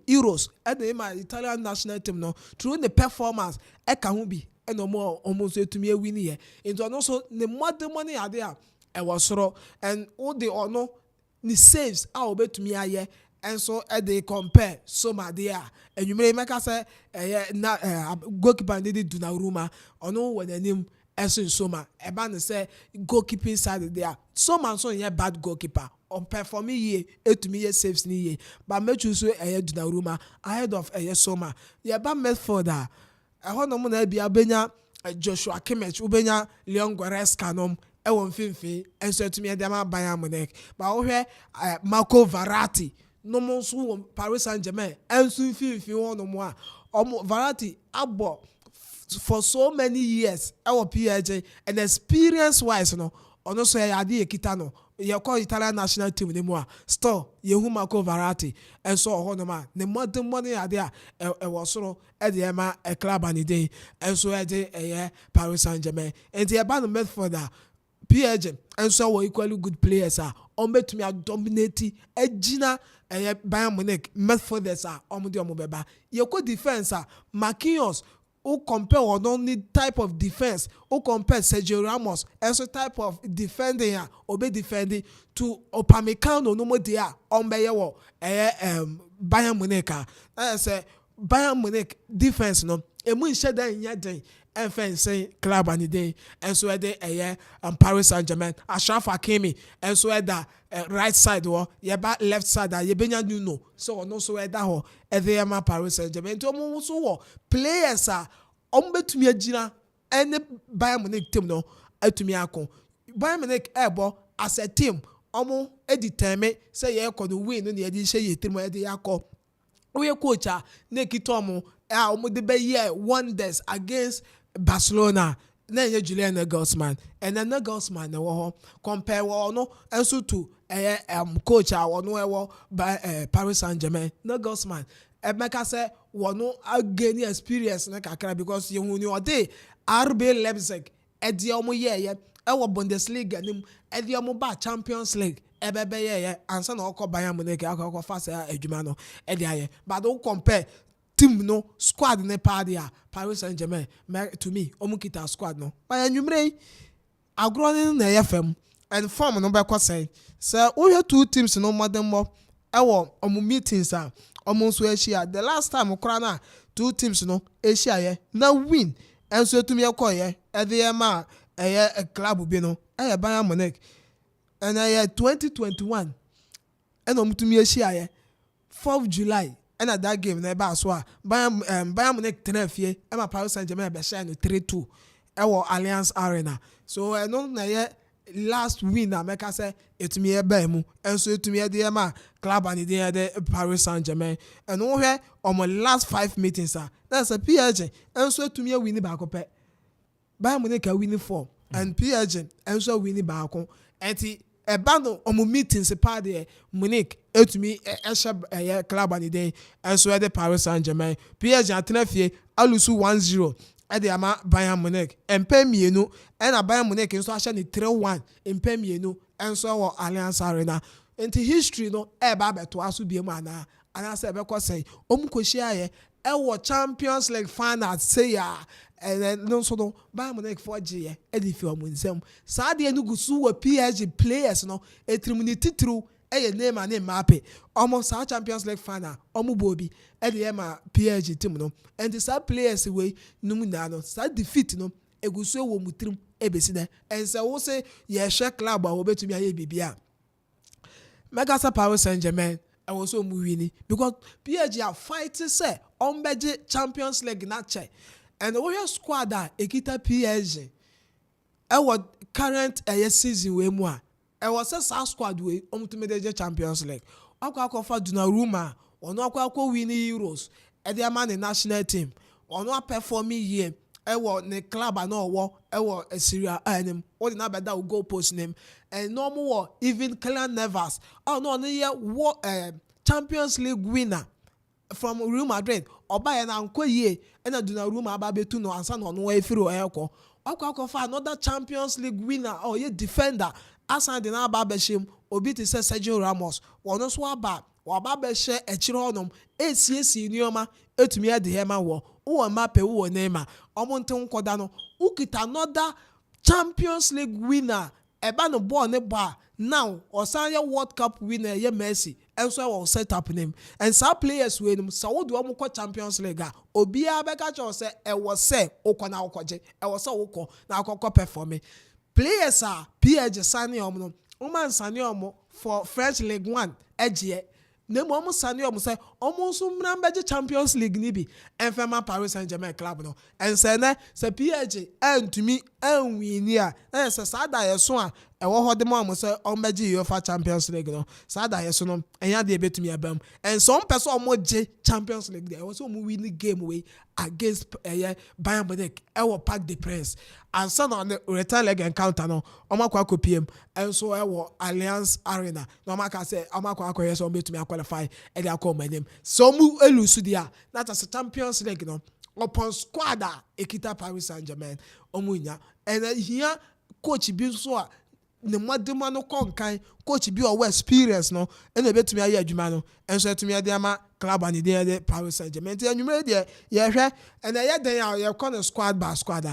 Euros and the Italian national team no through the performance e ka ho bi e no mo almost etumi win here into also the money are there e was soro and all the ono ni saves a obetumi aye and so they compare so my dear and you may make us say goalkeeper needed Donnarumma ono when the name Esun Soma eba say goalkeeping side there so man so yeah bad goalkeeper on performing ye etumi ye saves ni ye but make you so Donnarumma ahead of Soma yeah ba midfielder ho no mo na bia benya Joshua Kimmich ubenya Leon Goretzka nom e won finfin enso etumi e dem Bayern Munich but wo hwe Marco Verratti no mo so Paris Saint-Germain enso finfin won no mo a Verratti abo for so many years our PSG and experience wise no ono so ya ade ekita no ye call Italian national team ne mu a still ye hu Marco Verratti and so ho no ma ne modern money ade a e wo soro e de ma e club ani dey and so e de Paris Saint-Germain and the ba no midfielder PSG and so were equally good players are on betumi dominate agina Bayern Munich midfielders are on the omobeba ye ko defense Marquinhos who compare or don't need type of defense who compare Sergio Ramos as a type of defending obe defending to Upamecano no more there on Bayer Bayern Munich I say Bayern Munich defense no emu nhyɛ dan nya den ɛmfa say club ani den enso ɛde Paris Saint-Germain Achraf Hakimi enso ɛda right side wo yɛba left side a yɛbenya Nuno so ɔno so ɛda hɔ ɛde ma Paris Saint-Germain nti ɔmo so wɔ players a ɔmo betumi agina ɛne Bayern Munich team no atumi akɔ Bayern Munich ɛbɔ as a team ɔmo determine say yɛkɔ no win no ne yɛde hyɛ yɛ team ɛde akɔ oye coach a na kitomo omo de be year wonders against Barcelona na ye Julian Nagelsmann and then Nagelsmann na wo compare wo no enso to coach a wo no by Paris Saint-Germain Nagelsmann e make say wo no gain experience na kakra because you hu ni ode RB Leipzig e de omo ye wo Bundesliga nim e de omo ba Champions League ebebe ye ansa na okọ Bayern Munich akọ fast adwuma no e de aye but do compare team no squad ne party a Paris Saint-Germain to me omukita squad no by anwumre agro ne na yefam and form no be kwasai so we have two teams no modern mo e wo omu meetings a omu so ehia the last time okra na two teams no ehia ye na win enso etumi ekoye e de ma club bi no Bayern Munich and 2021 and omutumi ehia 4th July and at that game na ba so a Bayern Munich tenafie e ma Paris Saint-Germain be shine 3-2 e wo Allianz Arena so no na last win na make say etumi e ba mu enso etumi e de ma club and de Paris Saint-Germain and wo hwe on last 5 meetings that's a PSG enso etumi e win ba ko pe Bayern Munich a win 4 and PSG enso win ba ko enti ebano omu meetings pa de Munich etumi ehye club ani den enso de Paris Saint-Germain PSG atenafie alusu 1-0 de ama Bayern Munich empemienu na Bayern Munich enso ahye ne 3-1 empemienu enso wo Allianz Arena enti history no ba beto aso biem ana se be kwasai omu kohia ye wo Champions League final say ya and then no so no Bayern Munich 4G e fi omu nsem sa de enu gusu wo PSG players no etrimuni titru name and Mbappe almost our Champions League final omu bobi e de ma PSG team no and the players we numu na no sa defeat no egusu wo mutrim ebesi na and say wo say ye share club a wo betumi aye bibia mega Paris Saint-Germain I was so winning because PSG are fighting say on beje Champions League na che and the squad that ekita PSG our current season we mu a e was a squad we to the Champions League akwa Donnarumma ono akwa win Euros e dey man the national team ono performing here e wo ne club na owo e wo Syria anim o dey na beda goal post name and no more even Kylian Navas no here Champions League winner from Real Madrid oba na nko yie na Donnarumma aba betu no ansa no no efiri o akwa for another Champions League winner or ye defender asa de na aba behim obi ti say Sergio Ramos wono so aba waba be share echire honom esiesie nioma etumi ade hema wo Mbappe wo Neymar omonte nkoda no ukita another Champions League winner eba no ball ne ba now osanye World Cup winner ye Messi enso e will set up name and some players we num so wo do omko Champions League obia be ka cho se e wo se okọ na okoje e wo se okọ na akọkọ perform players are PSG sane om no woman sane om for French League 1 eje na mo sane om say omo so mra beje Champions League ni bi enfema Paris Saint-Germain club no en say na say PSG antumi anwini a na say sada yeso a ewo hode mo am say on beje UEFA Champions League no sada yeso no enya de betumi abam and some person omo je Champions League there was omo win game way against Bayern Munich ewo Parc des Princes and son on the return leg encounter no Akropong-Akuapem and so ewo Allianz Arena no maka say Akropong yes omo betumi qualify e dey call my name so mu elusu dia that as a Champions League no upon squad ekita Paris Saint-Germain omunya and here coach bi so a ne modema no konkan coach bi o experience no and ebetumi aye adwuma no enso etumi ade ama club and dey Paris Saint-Germain ti anwumere dey ye hwe and ye den ye call the squad by squad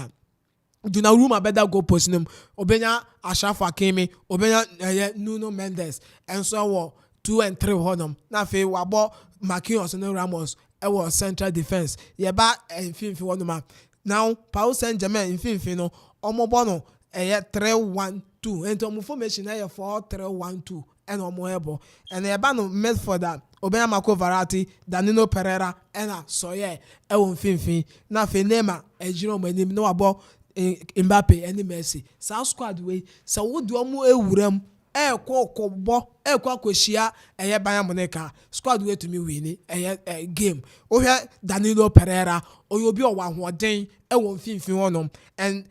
do na room better go post them obenya Ashraf Hakimi obenya Nuno Mendes enso wo 2 and 3 honum na fe wabo Marquinhos and Ramos e was central defense ye ba infinity one man now Paris Saint-Germain infinity no omobo no 3-1-2 and omo formation 4-3-1-2 and omo ebo and ye ba no midfield that obenya Marco Verratti Danilo Pereira and so ye e won infinity na fe Neymar ejiro manim no abo Mbappe and Messi sa squad we sa wo do omo ewuram kokobọ kwakweshia Bayern Munich squad we to me win game o hwe Danilo Pereira oyobi owa hoden won finfin wonom and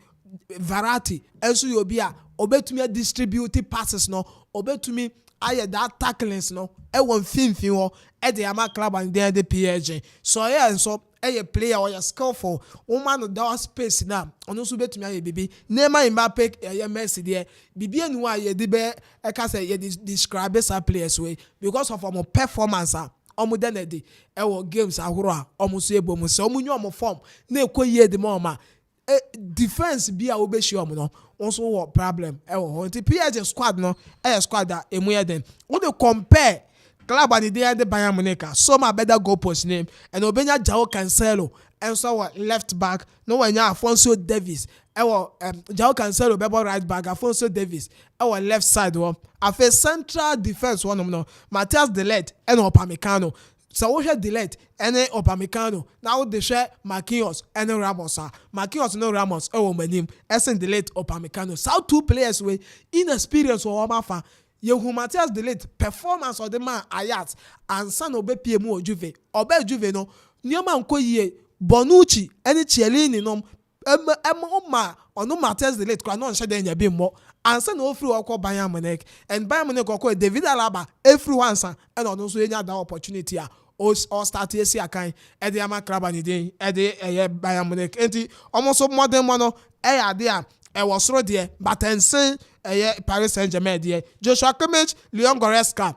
Verratti enso yobi a obetumi distribute passes no obetumi aye that tacklings no won finfin wo dey ama club and dey the PSG so yeah so a player or a skillful woman of that space now ono so betumi aye bibi Neymar Mbappe Messi there bibi enu aye de be e ka say ye describe some players way because of our performance omo den dey e wo games ahoro a omo so ebomu so omo nyu omo form na ekoyie de ma defense bi a obeshi omo no also wo problem e wo nti PSG squad no squad that emu ye den we dey compare club and the Bayern Munich so my better go post name and obenya João Cancelo and so left back no wenya Alphonso Davies João Cancelo bebo right back Alphonso Davies left side one afa central defense one no Matthias de Ligt and Upamecano so we had de Ligt and Upamecano now they share Marquinhos and Ramos Marquinhos no Ramos manim esen de Ligt Upamecano so two players with inexperience or mafa Yehu Matthias de Ligt performance of the man ayat and son obe PM Juve no nioma nko yie Bonucci any Chiellini no ma onu Matthias de Ligt kwa no nhyɛ den nya bi mmɔ ansa na ofiri okɔ Bayern Munich and Bayern Munich okɔ David Alaba every once and ono so nya that opportunity or start esi akan e dey ama club and dey Bayern Munich enti almost modern one no ade a e was ro there but ensin Paris Saint-Germain there Joshua Kimmich Leon Goretzka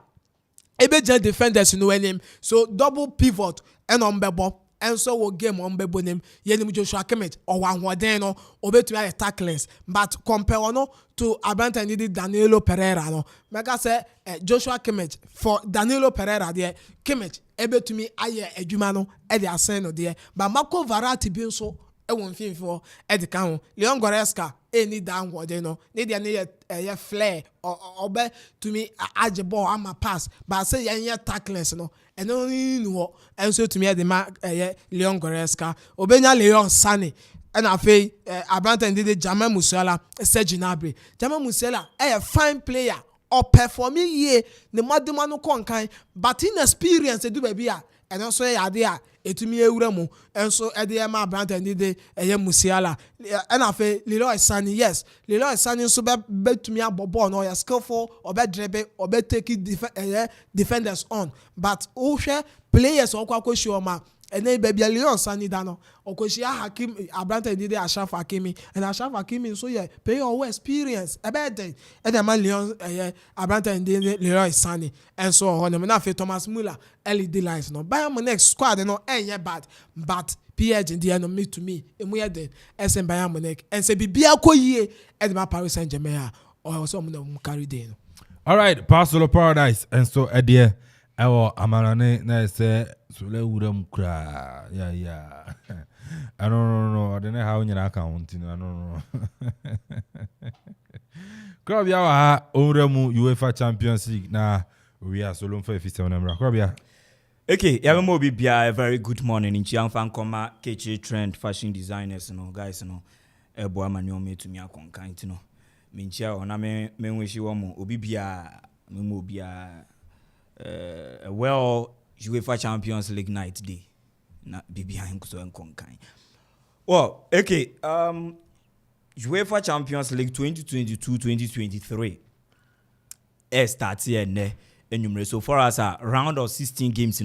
ebeje defenders no enim so double pivot and ombebo and so wo game ombebo nim yenim Joshua Kimmich or one hoden no obetumi tacklings but compare no to Abanta need Danilo Pereira no mega say Joshua Kimmich for Danilo Pereira there Kimmich ebetumi aye adwuma no e dey asen no there but Marco Verratti bi nso won finfo e dey kan Leon Goretzka any down what they know need a flare or be to me aje ball ama pass but say yan tacklings no and only no and so to me the Leon Goretzka obenya Leon Sane and afi Abanta ndidi Jamal Musiala Serge Gnabry Jamal Musiala a fine player or performing ye the madman no konkan but inexperience do baby and also idea etumi ewura mu enso ede ma Abanta ndidi Musiala and afi Leroy Sane yes Leroy Sane so betumi abobo no ya skillful or be dribble or be take defenders on but who share players or kwakwo show ma and then baby Leon Sani Dano, Okoshia Hakim, Abranta did Ashraf Hakimi, and Ashraf Hakimi, so yeah, pay your experience, a bad day, and the man Leon, Abranta and Leroy Sani, and so on. I'm not Thomas Muller, LED lines, no, by my next squad, and no, yeah, but PH in the end of me to me, and we had the SM Bayern Munich, and say, be a ye, and my Paris Saint Germain, or some of them carry day. All right, Pastor Paradise, and so a dear, our Amanane, na say, so let them cry. Yeah. I don't know. I don't know how you account. I don't know. Krabia, Oremu UEFA Champions League. Now we are so long for 57 number. Krabia. Okay, Yavamo Bibia, a very good morning in Chiang Koma, KC Trend, fashion designers, guys, Ebo Manyomi to me, kind, Mincha, on a men wish you Obibia, Mumobia, well, UEFA Champions League night day. Na Bibia and so and Konkai. Well, okay, UEFA Champions League 2022-2023 starts here and so far as a round of 16 games,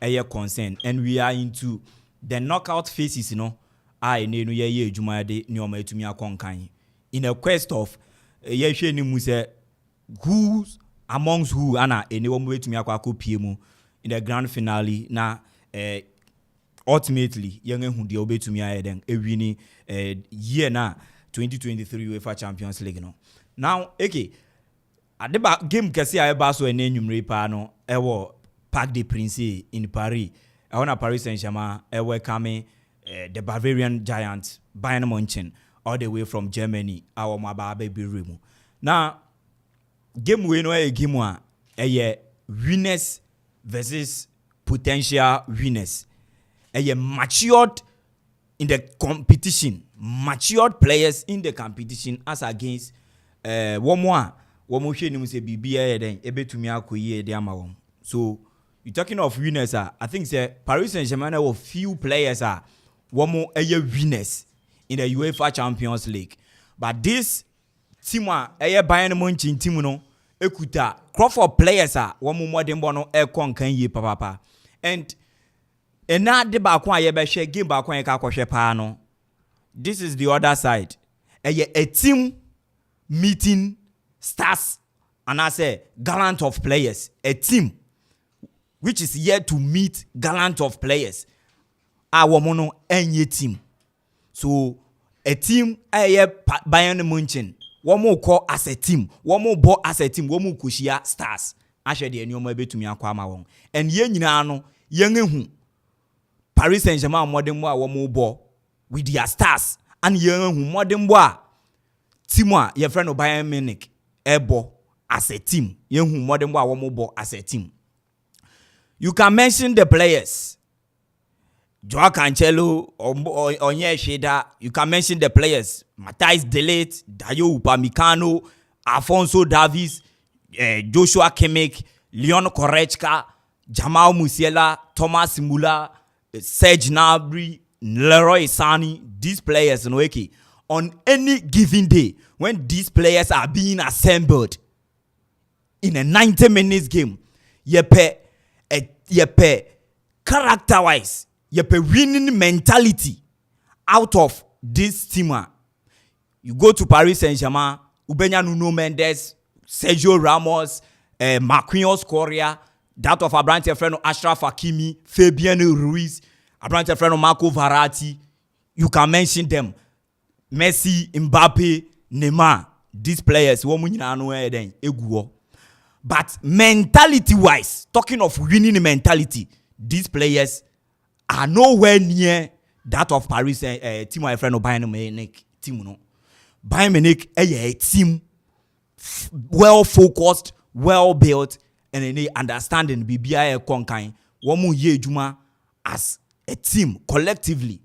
a year concerned, and we are into the knockout phases, I know ye Jumade Nyoma to me a Konkai. In a quest of who's amongst who Anna anyone way to me a Akuffo in the grand finale na ultimately young who the obey to me then a winning year na 2023 UEFA Champions League now okay at the back game kasi I baso and enumerate pano ewo Parc des Princes in Paris I want Paris Saint-Germain ewo coming the Bavarian giant Bayern Munich all the way from Germany our mababe birimu now game we no a game one winners versus potential winners a matured in the competition matured players in the competition as against one more hwe say bibia then ebetumi akoye de ama so you talking of winners I think say Paris Saint-Germain have few players one more winners in the UEFA Champions League but this team Bayern Munich team no ekuta Crawford players one more than bono kan ye papa and na de ba kwa ye be hwe game ba kwa ye ka kwhwe pa no this is the other side a team meeting stars and I say gallant of players a team which is yet to meet gallant of players our mono enye team so a team Bayern Munich one more call as a team one more ball as a team one more kushia stars ahwe de enyo ma betumi akwa ma won and ye nyina no yen ehu Paris Saint-Germain modern boy one more ball with their stars and yen ehu modern boy team your friend Bayern Munich ebo as a team yen ehu modern boy one more ball as a team you can mention the players Joao Cancelo Onye Sheda you can mention the players Matthijs de Ligt Dayo Upamecano Alphonso Davies Joshua Kimmich Leon Goretzka Jamal Musiala Thomas Müller Serge Gnabry Leroy Sani these players on any given day when these players are being assembled in a 90 minutes game yepe character wise you have a winning mentality out of this team. You go to Paris Saint-Germain, Ubenya Nuno Mendes, Sergio Ramos, Marquinhos Correa, that of Abrante friend Ashraf Hakimi, Fabian Ruiz, Abrante friend Marco Verratti. You can mention them. Messi, Mbappe, Neymar. These players, but mentality-wise, talking of winning mentality, these players are nowhere near that of Paris team my friend Bayern Munich team no. Bayern Munich a team well focused, well built, and they understanding BBI konkan one more year juma as a team collectively.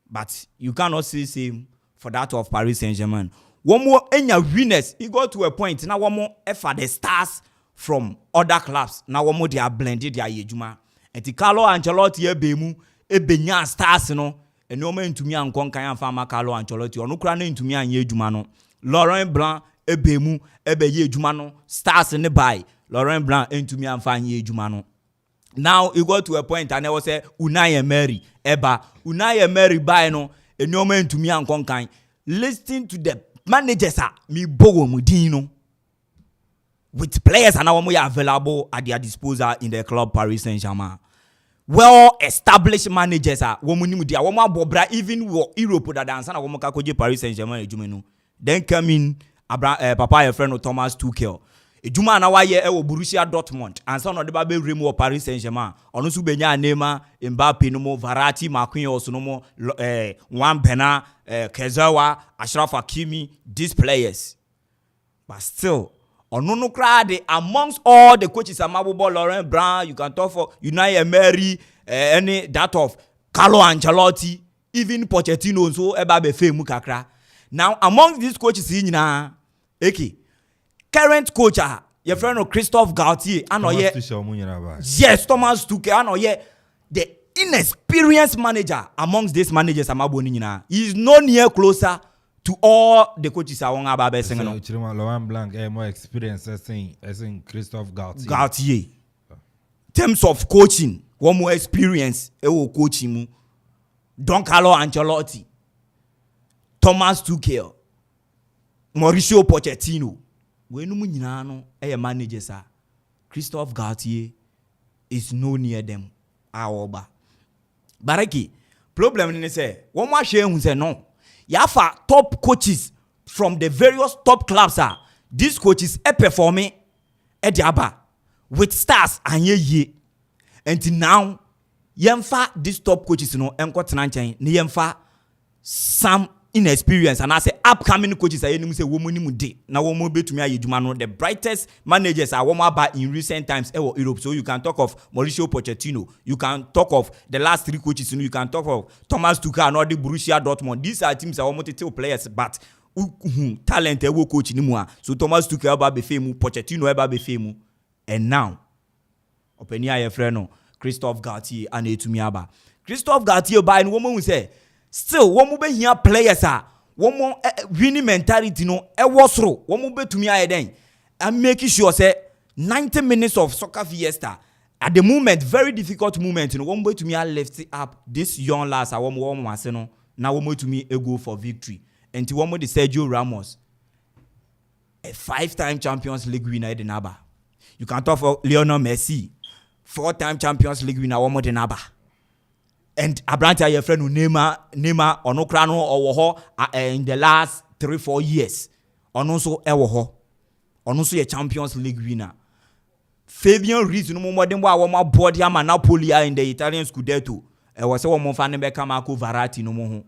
But you cannot say same for that of Paris Saint-Germain. One more enya winners, he got to a point now one more for the stars from other clubs. Now one more they are blended their juma. Enti Carlo Ancelotti ebemu ebenya stars no eno ma ntumi ankon kan afa ma Carlo Ancelotti ono kura na ntumi anye adwuma no Laurent Blanc ebemu ebeye adwuma no stars ne bai Laurent Blanc ntumi amfa anye adwuma no Now you go to a point and I was say Unai Emery eba Unai Emery by no enoma ntumi ankonkan. Listen to the managers me bogo mudino with players and our available at their disposal in the club Paris Saint-Germain. Well established managers are woman bobra even Europe that dance and a woman Paris Saint-Germain. Then come in Papa your friend Thomas Tuchel. Ejuma na waye e wo Borussia Dortmund and son of the babe remo Paris Saint-Germain onu su benya Neymar Mbappe no mo Verratti Marquinhos no mo Wan Bena Kezawa Achraf Hakimi these players, but still onu no crowd amongst all the coaches Amababo Laurent Blanc, you can talk for Unai Emery, any that of Carlo Ancelotti, even Pochettino so eba be femu kakra. Now amongst these coaches nyina current coach your friend of Christophe Galtier yes Thomas Tuchel the inexperienced manager amongst these managers he is no near closer to all the coaches I want about saying Laurent Blanc more experience as in Christophe Galtier terms of coaching one more experience coaching Don Carlo Ancelotti, Thomas Tuchel, Mauricio Pochettino. When no managers are Christophe Galtier is no near them. Aoba. Baraki, problem in say one more share who say no. Yafa top coaches from the various top clubs are these coaches performing at Diaba with stars and ye. Until now, yemfa these top coaches no enko tenanchen ni yemfa some inexperience and I say upcoming coaches are say woman ni mude na woman betumi ayeduma no the brightest managers are woman ba in recent times Europe. So you can talk of Mauricio Pochettino, you can talk of the last three coaches, you can talk of Thomas Tuchel and all the Borussia Dortmund. These are teams that want to tell players but talent ewo coach ni mu. So Thomas Tuchel ba be femu, Pochettino ba be femu, and now openia your friend no Christophe Galtier and Etumiaba. Christophe Galtier by and woman will say still, one more here players are one more winning mentality. No, was through one more to me. I then and making sure say 90 minutes of soccer fiesta at the moment, very difficult moment. You know, one boy to me, I left it up this young lass. I want more no. Now one more to me, a go for victory. And to one more the Sergio Ramos, a 5-time Champions League winner. The Naba, you can talk for Lionel Messi, 4-time Champions League winner. One more the Naba. And Abranta your friend Neymar onokrano owo in the last 3-4 years. Onso ewo onso a Champions League winner. Fabian Ruiz no more than what board him Napoli in the Italian Scudetto. E was one more fan be Marco Verratti no more.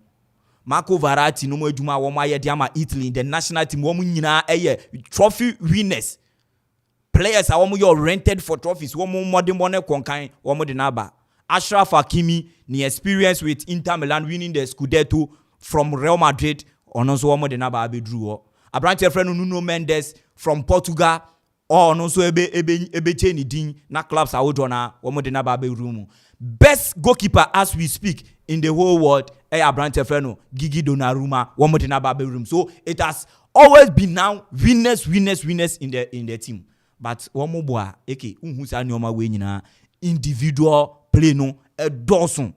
Marco Verratti no more juma wo ma yediama Italy in the national team wo nyina trophy winners. Players are wo rented for trophies wo modern money konkan wo mo de naba. Achraf Hakimi, the experience with Inter Milan winning the Scudetto from Real Madrid, on also one more than Ababe Drew. A branch friend Nuno Mendes from Portugal, or also Ebe Cheni Din, na clubs are Odona, one more than Ababe Room. Best goalkeeper as we speak in the whole world, a branch friend Gigi Donnarumma, one more than Ababe Room. So it has always been now winners in the team. But one more boy, who's a normal way individual play no a dozen.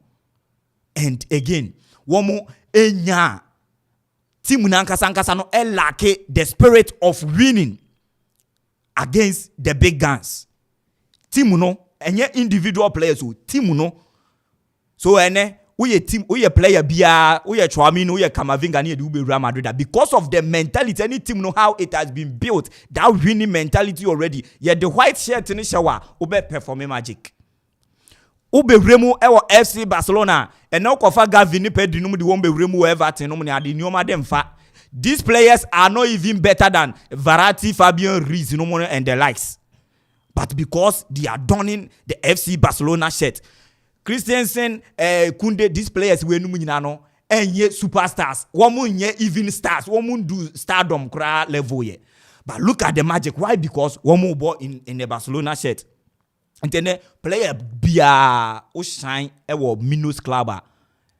And again, one more enya team nankasa no lack the spirit of winning against the big guns. Team no enye individual players so team no. So we a player bia we a Twumhene we a Kamavinga ni do be Real Madrid because of the mentality any team know how it has been built that winning mentality already. Yeah, the white shirt in the shower ube performing magic. Ube remu ewo FC Barcelona and now kofa Gavini Pedri no the one be remu Everton no adi nyoma dem fa. These players are not even better than Verratti, Fabian Ruiz no more and the likes. But because they are donning the FC Barcelona shirt, Christensen, Kunde, these players we no nyina no and ye superstars. One ye even stars. One do stardom kra level ye. But look at the magic. Why? Because one more ball in the Barcelona shirt. And then player bia o shine ewo minus club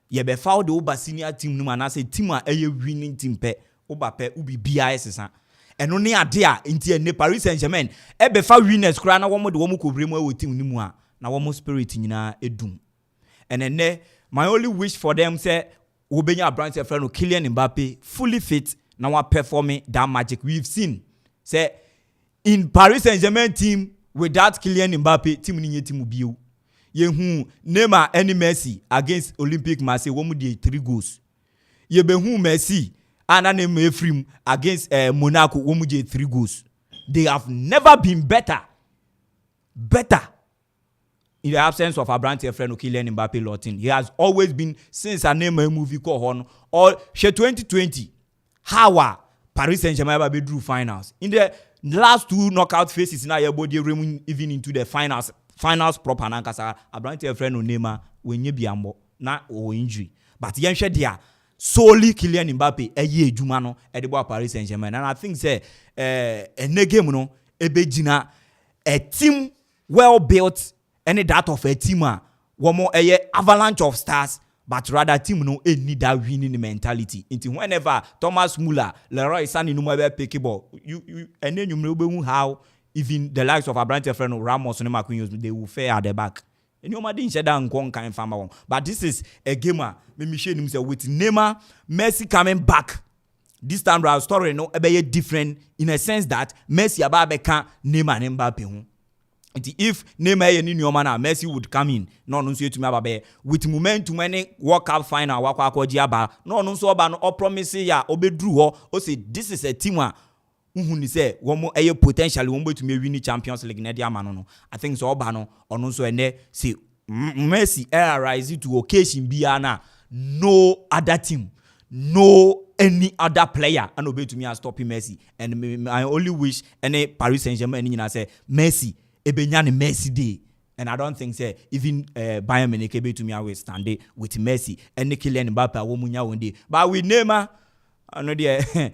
ye be foul the oba senior team no man say team a winning team pe oba pe ubi bia esesa eno ne ade a nti ne Paris Saint-Germain e be fa winners kra na wo mo de wo mo ko bremu e team ni mu a na wɔn spirit nyinaa edum. And then my only wish for them say Obenya Branch friend Kylian Mbappe fully fit now are performing that magic we've seen. Say in Paris Saint-Germain team without Kylian Mbappe team ni team bio. Yehu Neymar any Messi against Olympic Marseille womu di 3 goals. Yebehu Messi and name Ephraim against Monaco womu di 3 goals. They have never been better in the absence of Abrante friend Kylian Mbappe Lottin. He has always been since a name a movie called Hon or 2020. How Paris Saint-Germain be drew finals. In the last 2 knockout phases now your body even into the finals proper nankasa Abrante friend Neymar when you be ambo na or injury. But yen share there solely Kylian Mbappe eye adwuma no e de Paris Saint-Germain. And I think say a game no ebegina a team well built. Any that of a team one more avalanche of stars, but rather team no need that winning mentality. Until whenever Thomas Muller, Leroy Sané no more pick ball, you and then you know how even the likes of Abrante friend Ramos and Marquinhos they will fare at the back. And you might shut down kind farmer. But this is a gamer. Me share himself with Neymar, Messi coming back. This time round story no be different in a sense that Messi ababeka Neymar and Mbappe. If Neymar and Nyoma Messi would come in, no nunsu to me with momentum any World Cup final wakwa jiaba, no nunsu oba no promise ya obedru o say this is a team who say one more potentially one way to me win Champions League na dia no. I think so oba no ono so ene say Messi rise to occasion biana no other team, no any other player and obey to me and stop Messi. And I only wish any Paris Saint-Germain say Messi Ebenyane Messi day, and I don't think say even Bayern Munich able to me always stand with Messi and Kylian Mbappe womunya one day. But with Neymar, I know the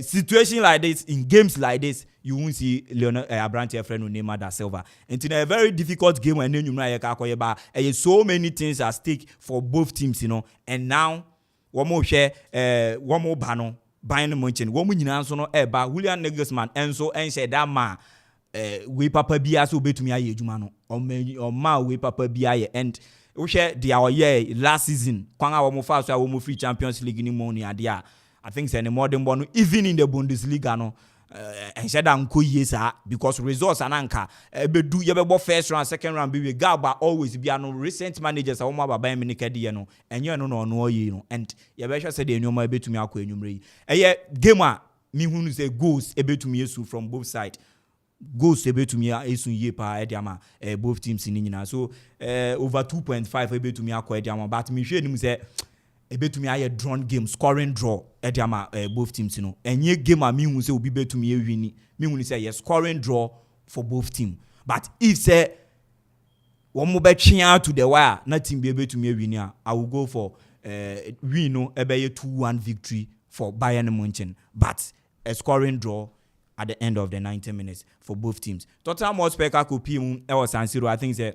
situation like this in games like this, you won't see Lionel Abrante friend Neymar da Silva. And in a very difficult game when you know so many things at stake for both teams, you know. And now one more share, one more banner, Bayern Munich, one more nyina no eba Julian Nagelsmann and so and said that man. We papa bia so betumi aye adwuma no o ma we papa bia ye and we share the year last season kwan a wo mo fa so a wo mo free Champions League ni mo ni ade a I think say the modern one even in the Bundesliga no and said anko yesa because results ananka be do ye be first round second round be we gaba always be no recent managers a wo mo Bayern Munich de no enye no no ye no and ye be sure say the enuma betumi akọ enumre eye game a me hunu say goals e betumi yesu from both sides. Goals able to me esun ye pa ediama both teams in nyina so over 2.5 able to me akọ ediama but me hwe nim say able to me aye drawn game scoring draw ediama both teams no enye game a me hu say obi betu me win me hu say yes scoring draw for both team but if say one mo be twa to the wire na team be able to me win I will go for win no ebe 2-1 victory for Bayern Munich but a scoring draw at the end of the 90 minutes for both teams. Tottenham Hotspur Akuffo e was San Siro. I think say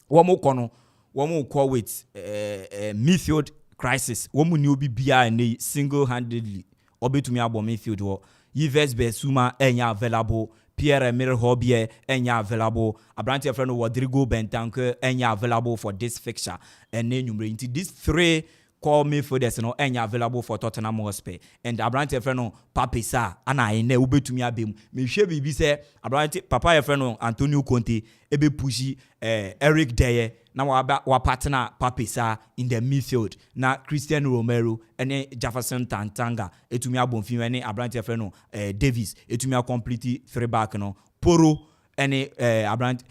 one more call with midfield crisis. One more new BBI and single-handedly obe to me about midfield wo. Yves Bissouma enya available. Pierre-Emile Hobie enya available. Abrante friend Rodrigo Bentancur enya available for this fixture. And then you into these 3 call me for this no enya available for Tottenham Hotspur and Abrante friend Pape Sarr ana ene ubetumi abem me hwe bibi say Abrante papa friend Antonio Conte ebe pushi Eric Dyer na wa partner Pape Sarr in the midfield na Christian Romero and Jefferson Tantanga etumi abonfin ene Abrante friend Davis etumi complete 3 back no Poro any Abrante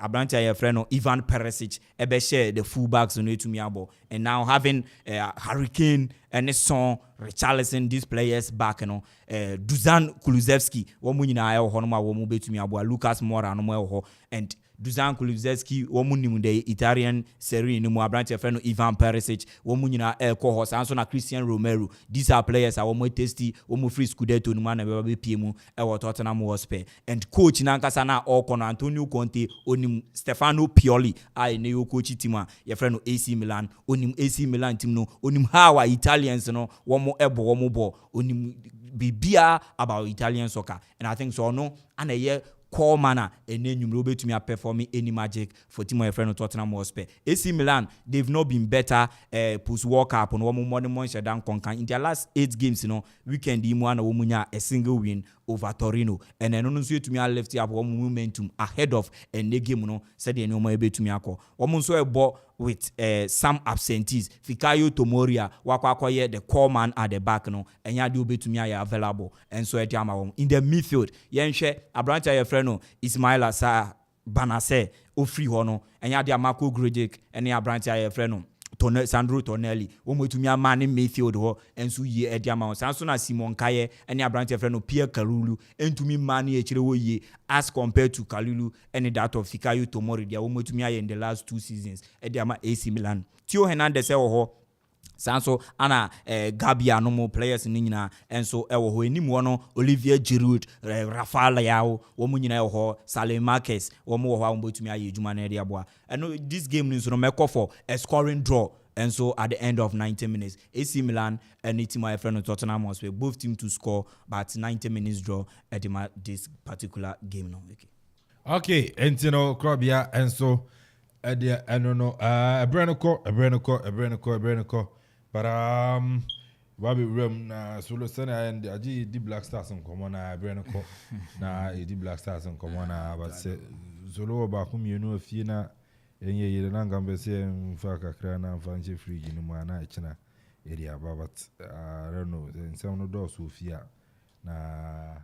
Abrante friend Ivan Perisic ebe share the full backs on to me abo and now having Hurricane and Son Richarlison these players back you know Dusan Kulusevski wo mu nyina ayo ho no ma wo mu betumi abo Lucas Moura no mo ho and Dusan Kulusevski wo mu nim the Italian Serie no mu Abrante friend Ivan Perisic wo mu nyina ko ho sanso na Christian Romero these are players are mo tasty wo mu free Scudetto no ma na be pie mu e wo Tottenham Hotspur and coach na nkasa na Okono Antonio Conte onim Stefano Pioli ai ne yo coach team a ye friend AC Milan onim AC Milan team no onim how Italians no wo mo bo onim bibia about Italian soccer and I think so no and a core manner and then you will be to me performing any magic for team my friend Tottenham Hotspur. AC Milan, they've not been better post World Cup on one more months than Concan. In their last 8 games, weekend one woman a single win over Torino, and then on to me I left up one momentum ahead of and the game said no more able to me ako. One so a ball with some absentees. Fikayo Tomoria, wakwakoye the core man at the back and ya do be to me available. And so at Yama in the midfield, Yenshe, Abranta your friend Ismaila Sa Banase, Ofri Hono, and ya dia Marco Grujic, and ya Abranta your friend. Sandro Tonelli, one to me a man in Mayfield, and so ye at Yama, Sansona Simon Kaye, and ya branch friend Pierre Kalulu, and to me money ye as compared to Kalulu and that of Fikayo Tomori, they are to me in the last 2 seasons at Yama AC Milan. Tio Hernandez, Sanso ana Gabia normal players nina and so ewo ho animu Olivier Giroud, Rafael Leao, womu nyina ho Salim Marquez, womu ho ambotumi aye adwuma na dia boa. And this game is no make for a scoring draw. And so at the end of 90 minutes, AC Milan and it's my friend Tottenham Hotspur both team to score, but 90 minutes draw at this particular game now. Okay, and Krobia and so I don't know a Brenoko. But Bobby Rum na solo sana and the Black Stars on common na Brenoko na the Black Stars on common but solo ba kum you know fi na enye yele na ngambe se mfa kakra na mfa nche free no ma na echina area but I don't know some no do so fia na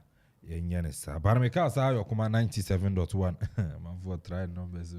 yenye ne sa Barima ka sa yo kuma 97.1 man for try numbers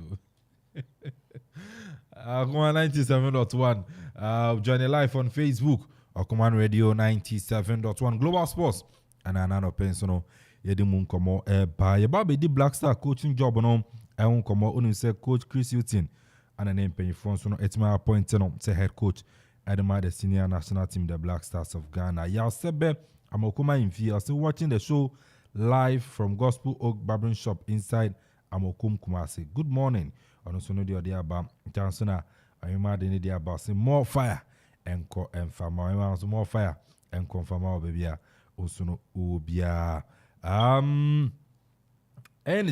Okoman 97.1 join live on Facebook Okoman Radio 97.1 Global Sports and anano pensono yedi mun komo ba ye ba be di Black Star coaching job no e un komo onu se coach Chris Hilton and an empenyi fonso no etima appointed no se head coach at the senior national team the Black Stars of Ghana ya sebe amokoma infi also watching the show live from Gospel Oak Barbering Shop inside Amokum Kumasi. Good morning. On also know the idea about Chancellor. I'm mad in the idea about say more fire and farmer. I'm also more fire and confirm our baby. Also no ubia. And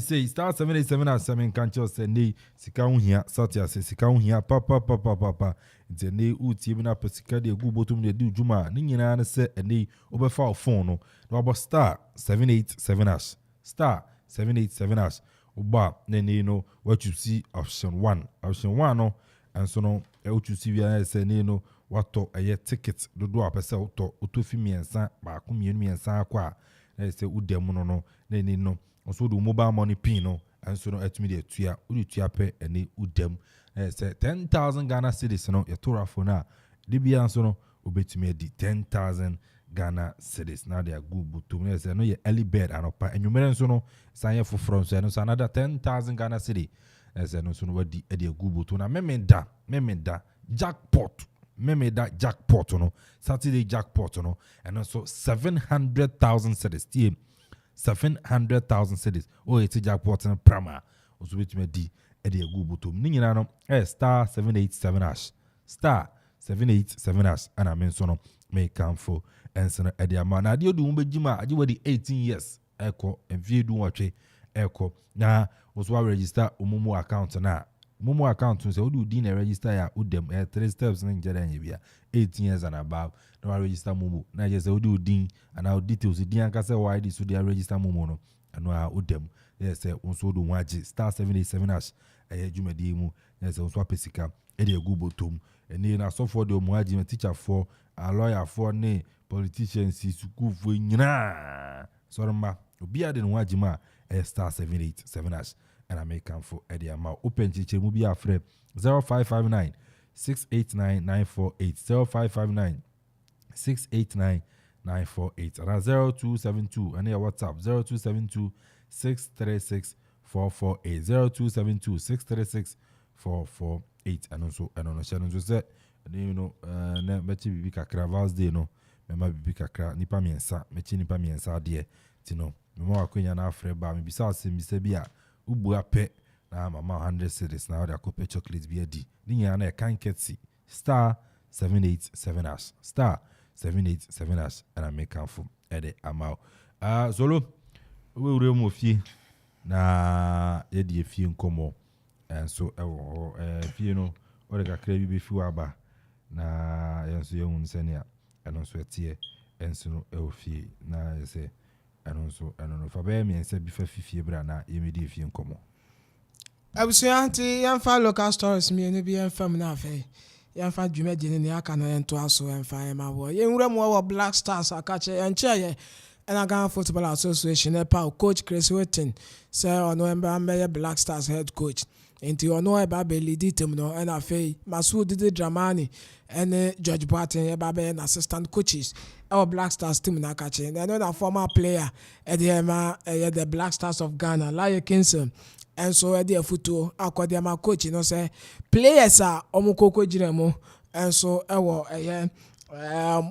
say star 787 at 7 can't say nay sika unhia satya say sika unhia papa nti nay uti bi na pesika de gu botum de du juma ni nyina na say nay obefa phone no na star 787 hash star 787 hash Uba nene no what you see option 1 no and so no what you see we say no what to a ticket do apese to otofi miensa ba ku miensa akwa na say udem no nene no so do mobile money pin no and so no etumi de tua udu pe ene udem say 10,000 Ghana cedis no ya tora for na de bia so no obetumi di 10,000 Ghana cedis now they are good but to say no ye early bird anopa enumere so no sanye for from so another 10,000 Ghana cedi as no so no wadi e good but na memenda jackpot no Saturday jackpot no and also 700,000 cedis 700,000 cedis oh it's jackpot na prama also with me di e good but ni nyina no star 787 hash star 787 hash and I mean so no make Akuffo and so Ediama. Now, do you do 18 years? Echo and view do watch echo. Now, was what register Umumu account na. Mumu account say, do you register ya udem 3 steps in Jeremy 18 years and above. No register Mumu. Now, just do din and our details. The Dianca say why this would register Mumu no and no udem. Yes, also do waji star 787 hash. Jume dimu. Yes, also pesika. Eddie Google tom. And then I saw for the Muaji teacher for a lawyer for ne. Politicians is Akuffo nyina sorma obia de nwajima star 787 hash and I make Akuffo Ediama open chiche mu bia frɛ 0559 689 948 0559 689 948 and 0272 and your WhatsApp 0272 636 448 0272 636 448 and also channel say you know na mechi bibi kakra Vals Day no mema bibi kakra nipa miensa mechi nipa miensa de ti no mema akonya na afre ba me bisa asem bisa bia ubu ape na mama 100 cedis na order kope chocolate bi adi ni nya na kan ketsi star 787 hash star 787 hash and I make Akuffo ede amao solo we ure mo fie na yɛde efie nkɔmɔ nso ɛwɔ hɔ efie no ɔde kakra bi befi aba na yɛn nso yɛhu nsɛnea ɛno nso ɛteɛ ɛnso no ɛwɔ fie na yɛsɛ ɛno nso ɛno no fa bɛyɛ mmiɛnsa bi fa fifie bra na yɛmɛdi efie nkɔmɔ abusua nti yɛmfa local stories mmienu bi yɛmfa mu na afei yɛmfa dwumadie ne aka na yɛnto aso yɛmfa yɛma wɔ yɛnwura mu wɔ Black Stars akakyɛ yɛnkyɛ yɛ ɛna Ghana Football Association ɛpa coach Chris Witten sɛ ɔno ɛmbɛyɛ Black Stars head coach nti ɔno ɛba bɛlidi team no ɛna afei Masoud Didi Dramani ɛne George Boateng ɛba bɛyɛ na assistant coaches ɛwɔ Black Stars team na akakyɛ na ɛno na former player ɛde ɛma ɛyɛ the Black Stars of Ghana Laye Kingston ɛnso ɛde afutuo akɔde ama coach no sɛ players a ɔmo koko gyina mu ɛnso ɛwɔ ɛyɛ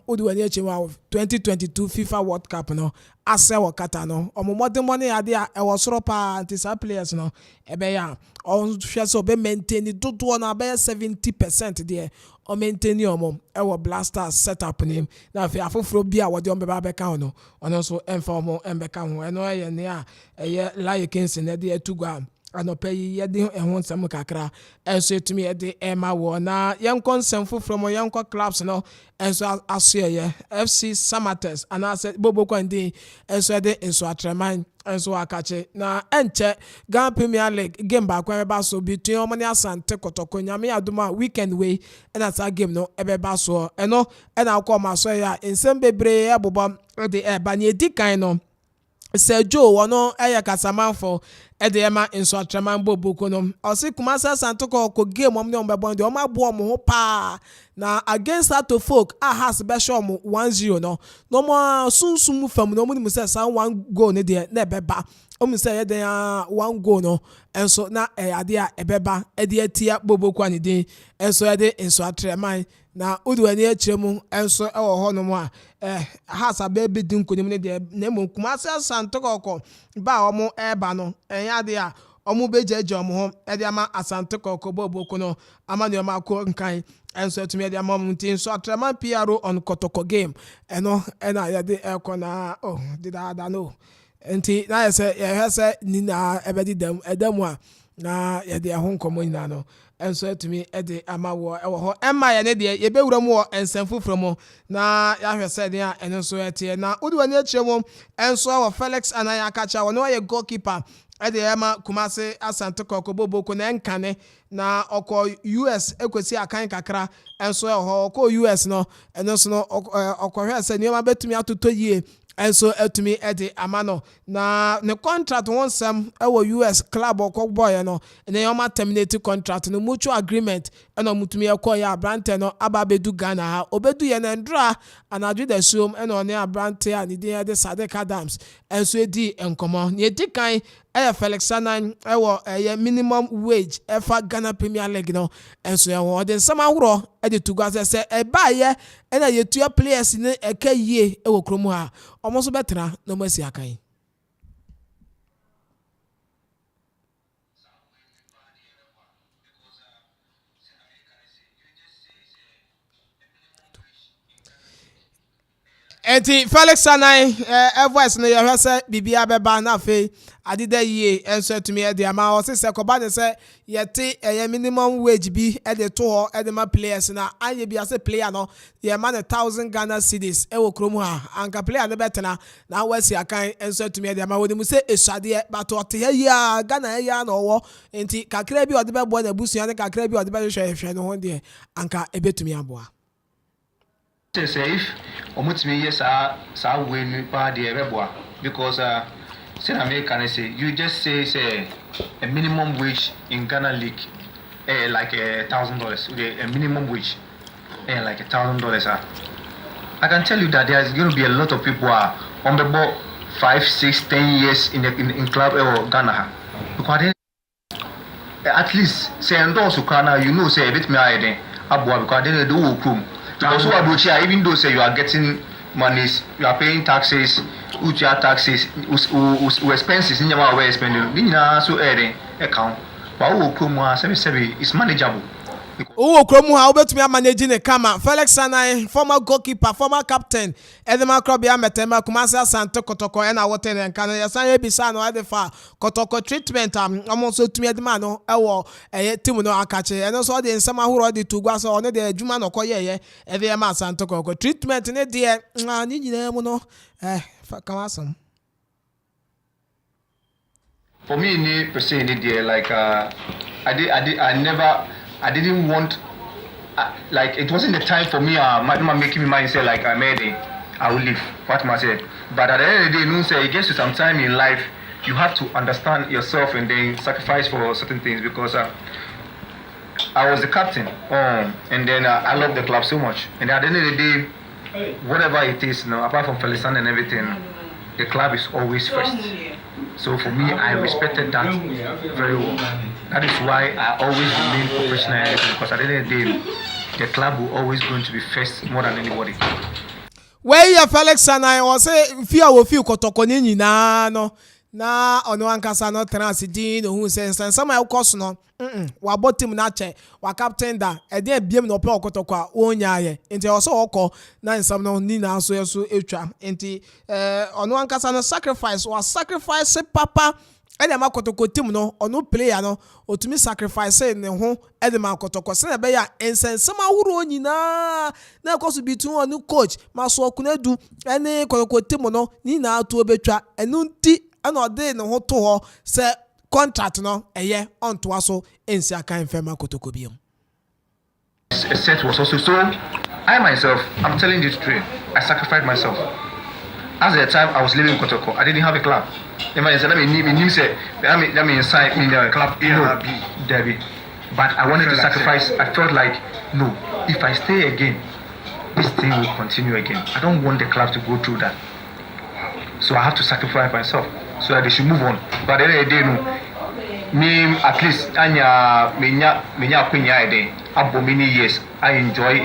odi wani echi wa 2022 FIFA World Cup no ase wɔ kata no ɔmo mɔdemmɔ ne ade a ɛwɔ soro paa nti saa players no ɛbɛyɛ a ɔhwɛ sɛ ɔbɛ maintain dodoɔ na bɛyɛ 70% deɛ ɔ maintain ɔmo ɛwɔ Black Stars setup nim na afei afoforo bi a wɔde ɔmo bɛba bɛka ho no ɔno nso ɛmfa ɔmo ɛmbɛka ho ɛno ɛyɛ ne a ɛyɛ Laye Kingston ɛde ɛtu gua anɔpɛ yi yɛde ɛho nsɛm kakra ɛnso etumi yɛde ɛma wɔ na yɛnkɔ nsɛm foforɔ mu yɛnkɔ clubs no ɛnso asoɛyɛ FC Samatex anaasɛ Bobo Kwandi ɛnso yɛde nso atrɛman ɛnso akakye na ɛnkyɛ Ghana Premier League game baako ɛbɛba so between ɔmo ne Asante Kotoko nyame adoma weekend wei ɛna saa game no ɛbɛba so ɛno ɛna akɔ ɔmo asoɛyɛ a nsɛm bebree ɛbobɔ ɛde ɛba ne edi kan no Sir Joe wɔno ɛyɛ Amanfo ɛde ɛma nso atraman Bobo no ɔsi Kumasi Asante Kotoko game ɔmo ne ɔmo bɛbɔ de ɔmo abo ɔmo ho paa na against Ato Folk a has bɛhyɛ ɔmo 1-0 no na ɔmo sunsun fam na ɔmo nim sɛ saa 1 goal ne deɛ na ɛbɛba ɔmo sɛ yɛde 1 goal no ɛnso na ade a ɛbɛba ɛde atia Bobo Kwa ne din ɛnso yɛde nso atraman na odi wani akyerɛ mu ɛnso ɛwɔ hɔ nom a has abɛbi di nkonim ne deɛ na mu Kumasi Asante Kotoko ba ɔmo ɛba no ɛyɛ ade a ɔmo bɛgyagya ɔmo ho ɛde ama Asante Kotoko Bobo no ama ne ɔmo akɔ nkan ɛnso atumi ɛde ama ɔmo nti nso atraman PRO on Kotoko game ɛno ɛna yɛde ɛkɔ na deda no nti na yɛsɛ yɛhwɛ sɛ nina ɛbɛdi dɛm ɛdɛm a na yɛde ɛho nkɔmɔ nyinaa no ɛnso atumi ɛde ama wɔ ɛwɔ hɔ ɛma yɛ ne deɛ yɛbɛwura mu wɔ nsɛm foforɔ mu na yɛahwɛ sɛ deɛ a ɛno nso ɛteɛ na wodi wani akyerɛ mu ɛnso wɔ Felix Anan Akacha wɔne wɔyɛ goalkeeper ɛde ɛma Kumasi Asante Kotoko Bobo na ɛnkane na ɔkɔ US ekosi akan kakra ɛnso ɛwɔ hɔ ɔkɔ US no ɛno nso no ɔkɔhwɛ sɛ nneɛma bɛtumi atotɔ yie ɛnso atumi ɛde ama no na ne contract wɔn nsɛm ɛwɔ US club ɔkɔ bɔɔyɛ no ne yɛn terminate contract no mutual agreement ɛna ɔmutumi ɛkɔ yɛ abrante no aba abɛdu Ghana ha obedu yɛ na ndra anadwo da suom ɛna ɔne abrante a ne din yɛde Sadiq Adams ɛnso edi nkɔmɔ ne edi kan ɛyɛ Felix Anan ɛwɔ ɛyɛ minimum wage ɛfa Ghana Premier League no ɛnso ɛwɔ ɔde nsɛm ahorow ɛde tu gua sɛ ɛbaayɛ ɛna yɛtua players ne ɛka yie ɛwɔ kurom ha ɔmo nso bɛtena na ɔmo asi akan enti Felix Anan voice no yɛhwɛ sɛ bibia bɛba na afei adeda yie ɛnso atumi ɛde ama ɔse sɛ kɔba ne sɛ yɛte ɛyɛ minimum wage bi ɛde to hɔ ɛde ma players na anyɛ bi ase player no yɛma ne 1,000 Ghana cedis ɛwɔ kurom ha anka player no bɛtena na wasi akan ɛnso atumi ɛde ama wɔde mu sɛ esuadeɛ but ɔte ha yia Ghana yia na ɔwɔ enti kakra bi ɔde bɛboa na busua ne kakra bi ɔde bɛhwehwɛ no ho deɛ anka ɛbɛtumi aboa say if omutimi yes sa win pa de rebeboa because say American say you just say a minimum wage in Ghana league like $1,000 a minimum wage like $1,000 I can tell you that there's going to be a lot of people are on the ball 5, 6, 10 years in club or Ghana because at least say endorse Ghana you know say a bit me I aboa because they do room. Also, even though say you are getting monies, you are paying taxes, taxes, expenses in your way spending. So account, but it's manageable. Uwo kromu ha obetumi manage ne kama Felix Sanai former goalkeeper former captain Edema Club ya metema Kumasi Asante Kotoko na wote ne nka ya san ebisa no adefa Kotoko treatment am so tumi edema no ewo team no akache eno so de nsama horo de tugwa so one de adwuma no koyeye ede ma Asante Kotoko treatment ne de ni nyina mu no kamasam. For me, per se, like I didn't want, like it wasn't the time for me. My making me mind say like I made it, I will leave. What am I say? But at the end of the day, you know, say it gets to some time in life, you have to understand yourself and then sacrifice for certain things because I was the captain, and then I love the club so much. And at the end of the day, whatever it is, you know, apart from Felisan and everything, the club is always first. So for me, I respected that very well. That is why I always remain professional because at the end of the day, the club will always going to be first more than anybody. Where you Felix and I was say fear will feel Kotoko ni no na ono ankasa no transidin no hu sense some I course no wa bottom na che wa captain da e dey biem no pe Kotoko a onya ye nti also okọ na nsam no ni na so yeso etwa nti ono ankasa no sacrifice papa ede ma Kotoko team no ono player no otumi sacrifice ne ho ede ma Kotoko se na be ya ensensem ahuro nyina na koso bitun onu coach maso okunadu ene Kotoko team no ni na ato betwa enu nti ana ode ne ho to ho se contract no eye onto aso ensi akan fema Kotoko biam. A set was also so. I myself, I'm telling you straight, I sacrificed myself. As at the time I was living in Kotoko, I didn't have a club. If I said, let me inside in the club, no, Debbie. But I wanted to sacrifice. I felt like, no, if I stay again, this thing will continue again. I don't want the club to go through that. So I have to sacrifice myself so that they should move on. But at the end of the day, no, me at least, after many years, I enjoy,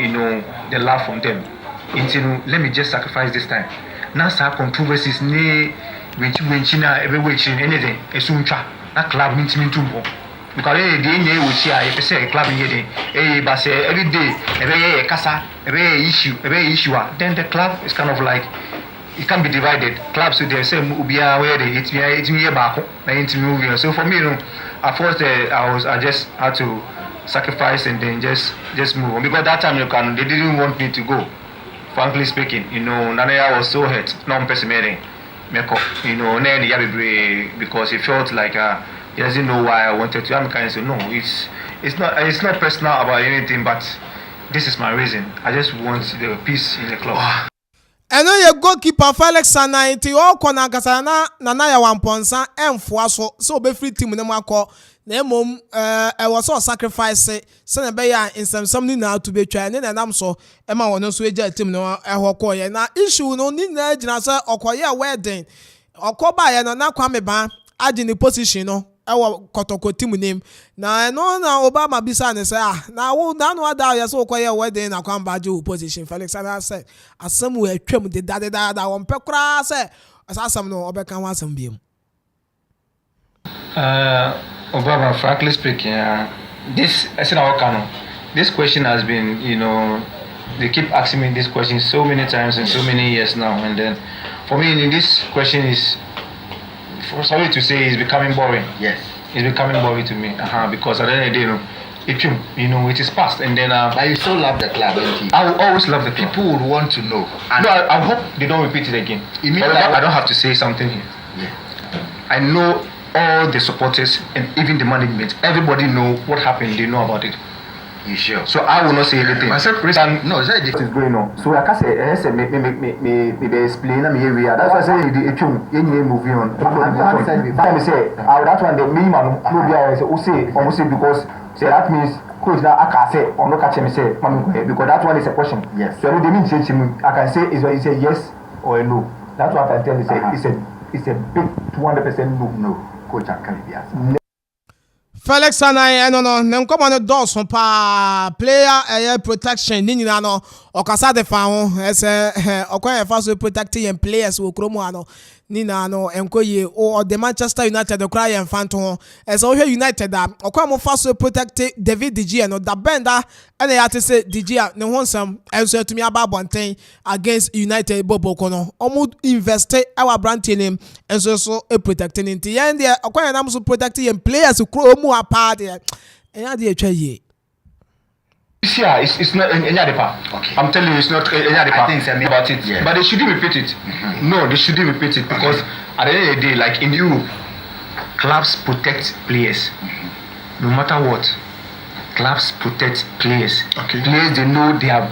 the love from them. Let me just sacrifice this time. Now, some controversies, when everywhere anything, that club means me too more. Because we see a club in here, but every day, every issue, then the club is kind of like it can be divided. Clubs with the same where it's me back, so for me, at first I just had to sacrifice and then just move on because that time they didn't want me to go. Frankly speaking, Nanaya was so hurt. No person because he felt like he doesn't know why I wanted to. I'm kind of say no, it's not personal about anything, but this is my reason. I just want the peace in the club. Eno ye goalkeeper Felix Sanai ti o kona kasa na ya wamponsa emfoa so be free team ne makọ na emom was so sacrifice se na be ya insem ni na to betwa ne na nam so e ma wono so eja team no ehokọ ye na issue no ni na gina se okoye wedding okoba ye no na kwame ba agi ni position no ewo Kotoko team name na no na Obama bisa ne say na wo na no ada ya so okoye wedding na kwamba agi position Felix Sanai said asem we atwam de da won pekra say asasam no obeka ho asem biem. Obama, frankly speaking, this question has been, they keep asking me this question so many times and so many years now, and then for me, this question is, sorry to say, it's becoming boring. Yes, it's becoming boring to me, because at the end of the day, it is past, and then. But you still love the club, don't you? I will always love the club. People would want to know. And I hope they don't repeat it again. I don't have to say something here. Yeah. I know all the supporters and even the management, everybody know what happened, they know about it. You sure? So I will not say anything. Myself, no, is that this is going on. So I can't say me explain me area. That's why I say the moving on. I say that one the minimum say because say that means coach now I can say or no catch me say because that one is a question. Yes. So they mean I can say is a yes or a no. That's what I tell you say it's a big 200% no. Coach can be asked. Felix Sanai no nem come on doors pa player protection ni nyina no okasa de fa ho ese okoye fa so protecting players wo kromo ano Nina no enkoye or the Manchester United the cry and phantom as all here United that Okoman fast protect David De Gea no that bender and they had to say De Gea no one some and so to me about one thing against United Bobo Kono almost invest our brand in him and so protecting in the end there Okoman also protecting players who crow more apart there and I did try Yeah, it's not any other. Okay. I'm telling you, it's not any other. I think about it, yeah. But they shouldn't repeat it. No, they shouldn't repeat it because at the end of the day, like in Europe, clubs protect players, no matter what. Clubs protect players. Okay. Players they know they are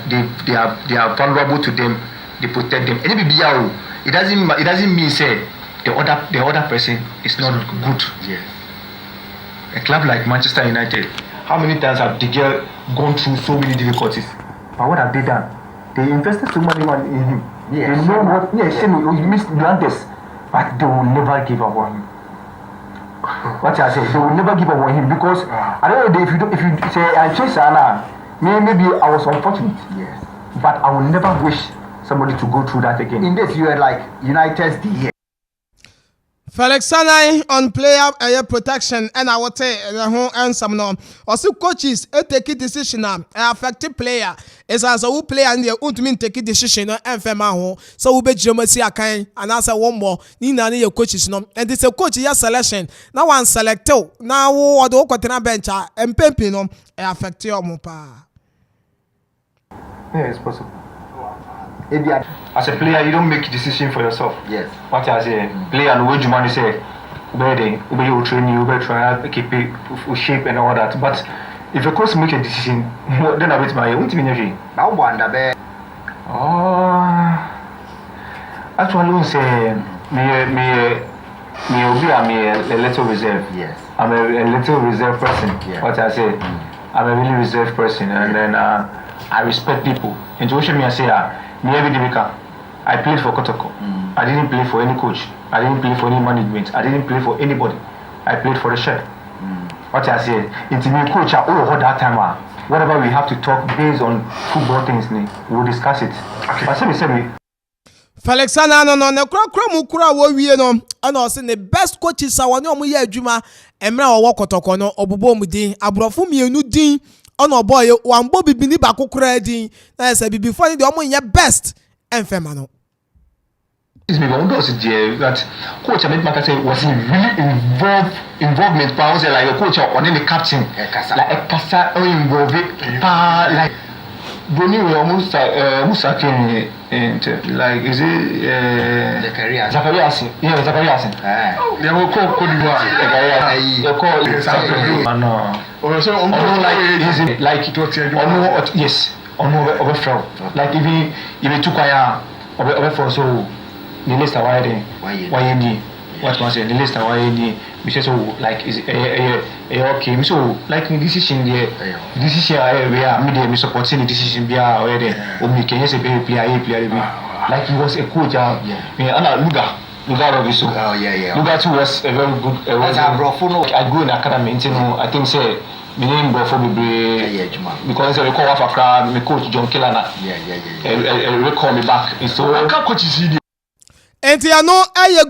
vulnerable to them. They protect them. It doesn't mean say the other person is not good. Yeah. A club like Manchester United. How many times have De Gea gone through so many difficulties? But what have they done? They invested so much money in him. Yes. They know what. Yes, he missed Duantes, but they will never give up on him. What I say, they will never give up on him because I don't know if you say I chase Anna, maybe I was unfortunate. Yes. But I will never wish somebody to go through that again. In this, you are like United's De Gea. Felix Sanai on player protection and I would say and some no also coaches take a decision affected player is as a who player and the ultimate take a decision and fema so we be Jomasi akan and answer one more Nina your coaches no and this a coach ya selection now one select now what the Okotena bench and Pempi no affect your mopa. Yeah, it's possible. As a player, you don't make a decision for yourself. Yes. What I say, player and what you want to say, ube you train you, ube try to keep it shape and all that. But if a coach make a decision, then I bet my own team energy. I wonder, actually, we say me a little reserve. Yes. I'm a little reserve person. Yeah. What I say, I'm a really reserved person, and then I respect people. And to me, I say, I played for Kotoko. I didn't play for any coach. I didn't play for any management. I didn't play for anybody. I played for the shed. What I say, it's me coach. That time, whatever we have to talk based on football things, we'll discuss it. Okay. But say Felix Ana no kra mukura wo wie no ana o se the best coaches awon o mo ye adwuma emra wo Kotoko no obobo mu din abrofo mienu din ono boy wan bo bibini ba kokura din na say bibi fo ni de o mo ye best enfema no is me one does it that coach Ahmed Makase was really involvement pa say like a coach on the captain like a kasa involved like Boni we almost Musa and like is it Zacharias yeah Zacharias they will call Cote d'Ivoire they call no so like yes over from like if took over from so the list why ni what was the list why we say so like is okay so like decision there decision we are media me supporting the decision be where there o me can say player like he was a coach me ana Luga of so Luga too was a very good I go in academy I think say me name Brofo because I recall Africa me coach John Kelana recall me back so I can't coach is enti ano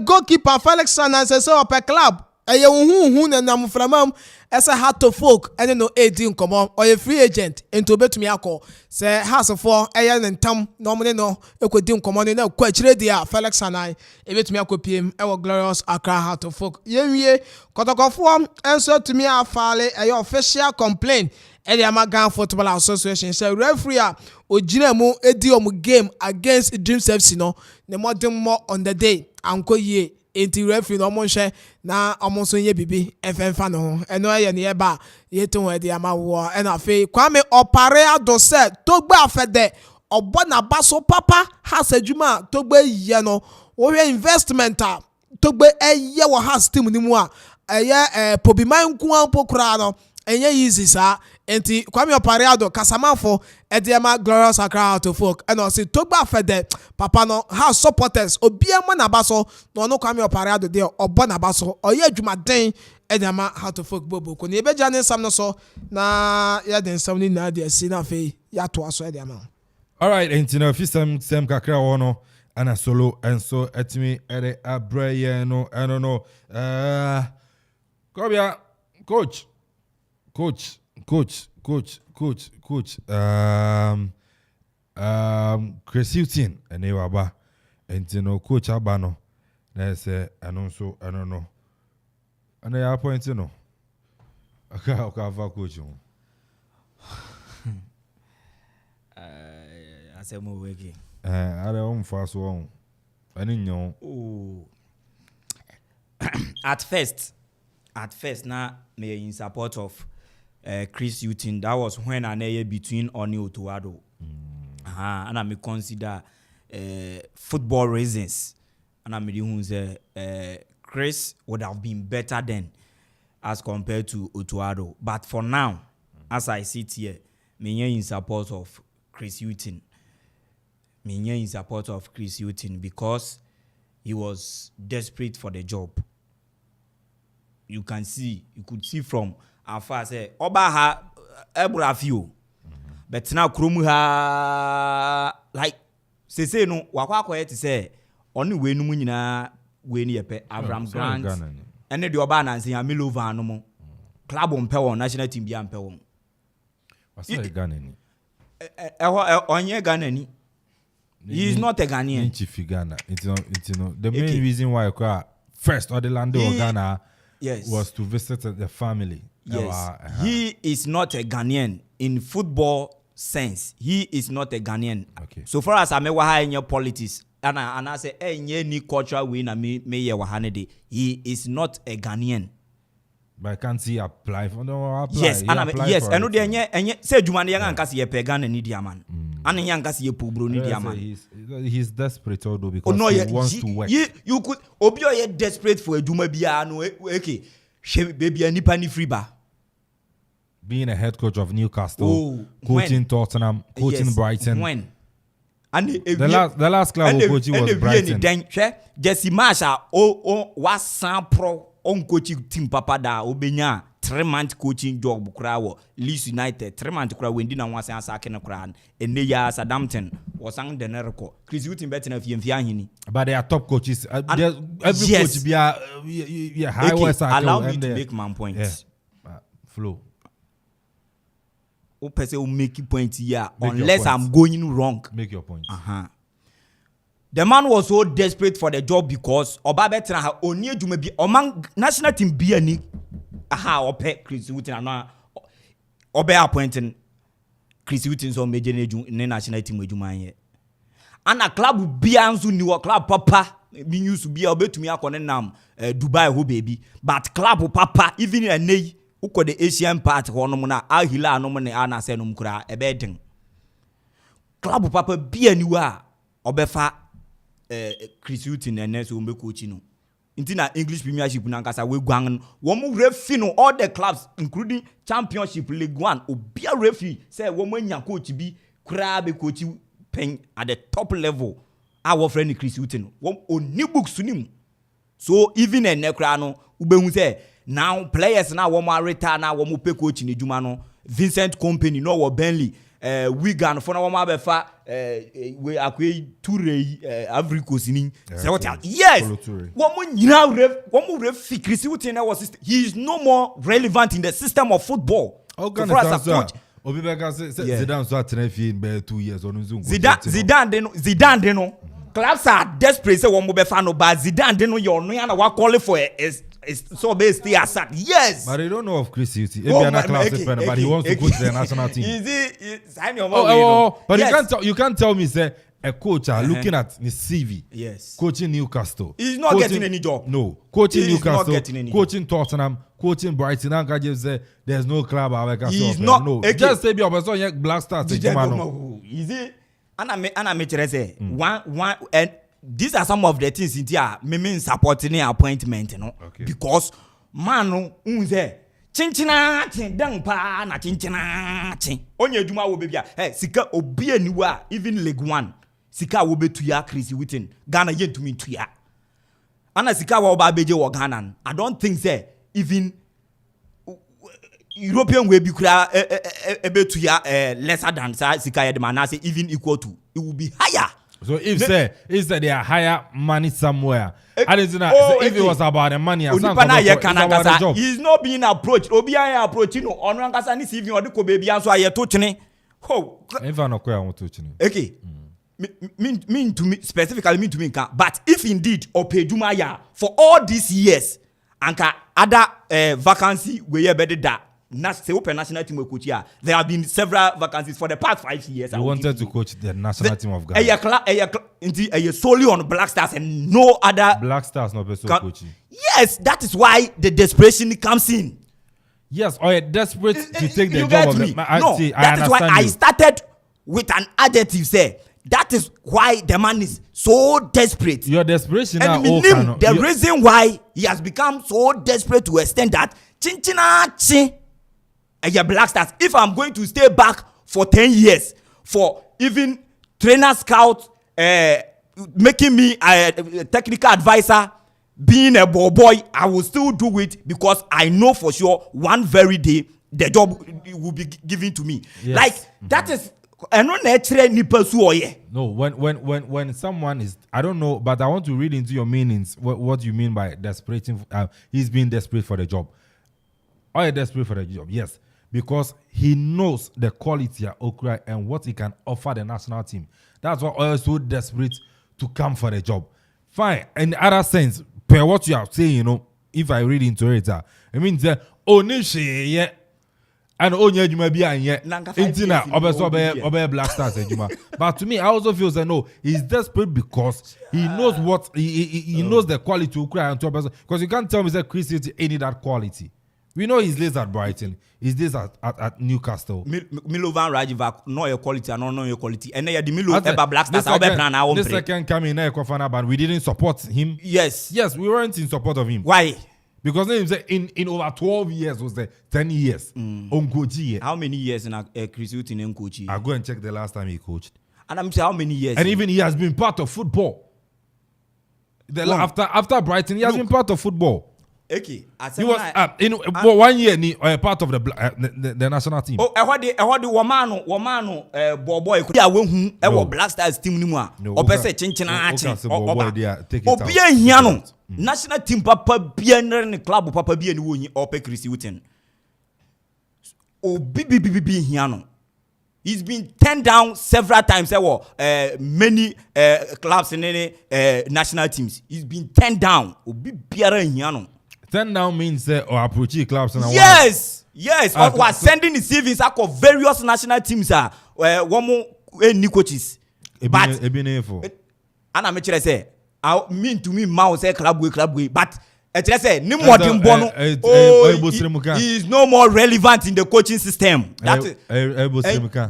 goalkeeper Felix Sana say so per club hu na namframam esa Heart of Folk ene no edin komo or free agent enti obetumi akọ say house for ntam no mo no ekodi nkomo no na kwa kire dia Felix Sana ebetumi akopiem ewo Glorious Accra Heart of Folk yenwie Kotokofo enso tumi afale official complaint Eddie Amagan Football Association say referee ojina mu edi game against Dreams FC no ne modern more on the day anko ye enti referee no mo hwe na omonso ye bibi FFA no eno ye ne ba ye to Eddie Amawo and afi Kwame Opare ado se togba afede obo na baso papa has adwuma togba ye no wo investment togba eye wo has team ni mu a eye pobiman nko ampokra no enye easy sa enti Kwame Opare Kasamanfo Ediema Glorious Accra Heart of Folk and also togba fede papa no house supporters obiema na baso no Kwame Opare there obo na baso oye adwumaden Ediema Heart of Folk bobo ko ne beja ne sam no so na ya den sam ni na de asi na fe ya to aso Ediema. All right, enti na fi sam kakra wo no ana solo enso etimi ere abreye no I don't know Kobia coach Chris Hilton ene waba entino coach abano na say anonso I don't know ana ya point no aka va coach mo asemo weki are on fast one ani nyo at first na me in support of Chris Hilton. That was when I near between Oni Otuado. And I may consider football reasons. And I may say Chris would have been better then as compared to Otuado. But for now, as I sit here, me in support of Chris Hilton. Me in support of Chris Hilton because he was desperate for the job. You could see from afar say oba ha ebrafio but now kromu ha like say no wakwa to say oni we nu nyina we ni yepe Abraham Grant ene de oba na nse Amilova no mo club ompe won national team bia ompe won wasa Ghana ni onye Ghana ni he is not a Ghanaian in Ghana it's no the main reason why first Orlando Ghana was to visit the family. Yes, he is not a Ghanaian in football sense. He is not a Ghanaian. Okay. So far as I may waha in your politics, and I say, any cultural win I may wahanede. He is not a Ghanaian. But can't he apply for no apply? Yes, yes. I know the say Jumani yang kasi ye pegan ni diaman. And yang kasi ye pubro ni diaman. He's desperate although because he wants to work. You could obio ye desperate for a Juma bia no okay. Baby any pani free bar. Being a head coach of Newcastle, coaching Tottenham, coaching Brighton. When? And the last club coaching was Brighton. Then Jesse Marsha was some pro on coaching team papa da obenya 3-month coaching job kura wo Leeds United 3-month kura wendi na wansa asake na kura enne ya Southampton wasang de nereko Chris Hilton bet na fie hini but they are top coaches every coach be high west allow me to make my point flow o person will make a point here unless I'm going wrong. Make your point. The man was so desperate for the job because Oba betra ha oni adwuma bi omang national team bi ani ope Chris Hilton ana obe appointing Chris Hilton so meje ne national team adwuma ye ana club bi anzu ni wo club papa bi news bi obetumi akone nam Dubai ho baby but club papa even enei uko the Asian part hono mu na Al Hilal no mu ne ana se no mkura ebe den club papa bi ani wa obefa Chris Hilton and so mbe coach no intina English Premiership na nkasa we gwan wo mu refi no all the clubs including Championship League 1 obia refi say wo mu anya coach bi kura be coach pen at the top level our friend Chris Hilton wo oni books nim so even en nekra no ubehu say now players na wo mu retire na wo mu pe coach ni djuma no Vincent Company no wo Burnley Wigan for na wo ma befa we akwe Toure Africa sini say what yes wo mu nyina ref Chris Hilton na was he is no more relevant in the system of football. So far as a coach Obibeka say Zidane so atena fi be 2 years on Zoom Zidane de no clubs are desperate say wo mo befa no but Zidane de no your no na wa call for so they stay aside. Yes. But they don't know of Chris Hilton. But he wants to go to the national team. But yes. You can't tell me say a coach looking at his CV. Yes. Coaching Newcastle. He's not getting any job. No. Coaching Newcastle. Coaching Tottenham. Coaching Brighton. And just say there's no club. He's not. No. Just say be a Black Stars. Is it? Anna Mitchell say one and these are some of the things in here me supporting appointment okay. Because man no unze chinchina chin dan pa na chinchina chin onye adwuma wo bebia sika obi aniwa even League 1 sika wo betu ya Chris Hilton Ghana yentumi tuya ana sika wo ba beje wo Ghana I don't think say even European way be kura betu ya lesser than sika ye de man say even equal to it will be higher. So if they are higher money somewhere, I didn't know if it was about the money, it's about the job. He's not being approached. Obi I approach no on rankasa ni CV on the baby and so I to chine. Oh, if I know where I want to chine. Okay. Mean to me specifically mean to me, but if indeed Opedumaya for all these years, anka other vacancy where better that. Open national team coach here. There have been several vacancies for the past 5 years. You wanted to coach the national team of Ghana. Solely on Black Stars and no other. Black Stars not person coaching. Yes, that is why the desperation comes in. Yes, or desperate to take the you job of me? the No, that is why I started with an adjective say. That is why the man is so desperate. Your desperation and the reason why he has become so desperate to extend that chinchina Black Stars. If I'm going to stay back for 10 years for even trainer scout making me a technical advisor, being a boy, I will still do it because I know for sure one very day the job will be given to me. Yes. Like that is no, when someone is, I don't know, but I want to read into your meanings what you mean by desperate. He's being desperate for the job. Are you desperate for the job? Yes. Because he knows the quality of Okra and what he can offer the national team. That's why Oil is so desperate to come for the job. Fine. In the other sense, per what you are saying, if I read into it, it means that yeah, and you may be Black Stars. But to me, I also feel that no, he's desperate because he knows what he knows the quality of Okra and because you can't tell me that Chris City any that quality. We know he's this at Brighton. He's this at Newcastle. Milovan Rajiva, know your quality and not know your quality. And then the Milo ever Black Stars. The second coming in we didn't support him. Yes, we weren't in support of him. Why? Because in over 12 years was the 10 years on coaching. How many years in Chris Hilton coaching? I'll go and check the last time he coached. And I'm saying how many years? And even he has been part of football. After Brighton, he has been part of football. Okay, he was in 1 year part of the national team. Oh, I heard the womano boy could have Black Stars team anymore. Or per se chinchina Obia Hiano national team papa bien in the club papa bien woni or pe Chris Hilton. Oh BBBB Hiano. He's been turned down several times. There were many clubs in any national teams. He's been turned down. Obi biara Hiano. Turn down means or approach clubs and yes, or was sending the CVs of various national teams one more new coaches. But and I'm actually say I mean to me mouse say club way but actually say he is no more relevant in the coaching system.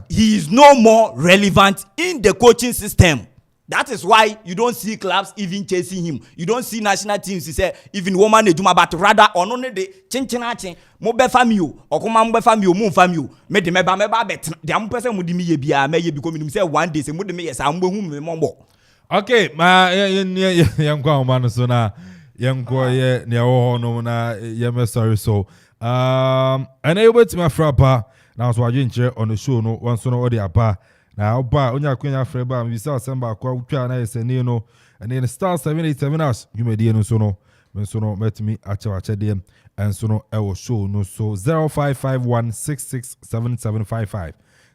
He is no more relevant in the coaching system. That is why you don't see clubs even chasing him. You don't see national teams say even woman ejuma but rather on only the chinchinachi mo be famio Okoman be famio mo famio me de meba bet de am person mo di me ye bia me ye because me say one day say mo de me yes am hu me mombo. Okay, ma yankwa man so na yankwa ye ne wo no na ye me sorry so and I wait my frapper now so adwenche on the show no one so no odi apa. Now, onya kwenya freba visa semba kwa utwa na yesene no and then star 787 us you may no so no men so no met me acha dem and so no e wo show no so 0551667755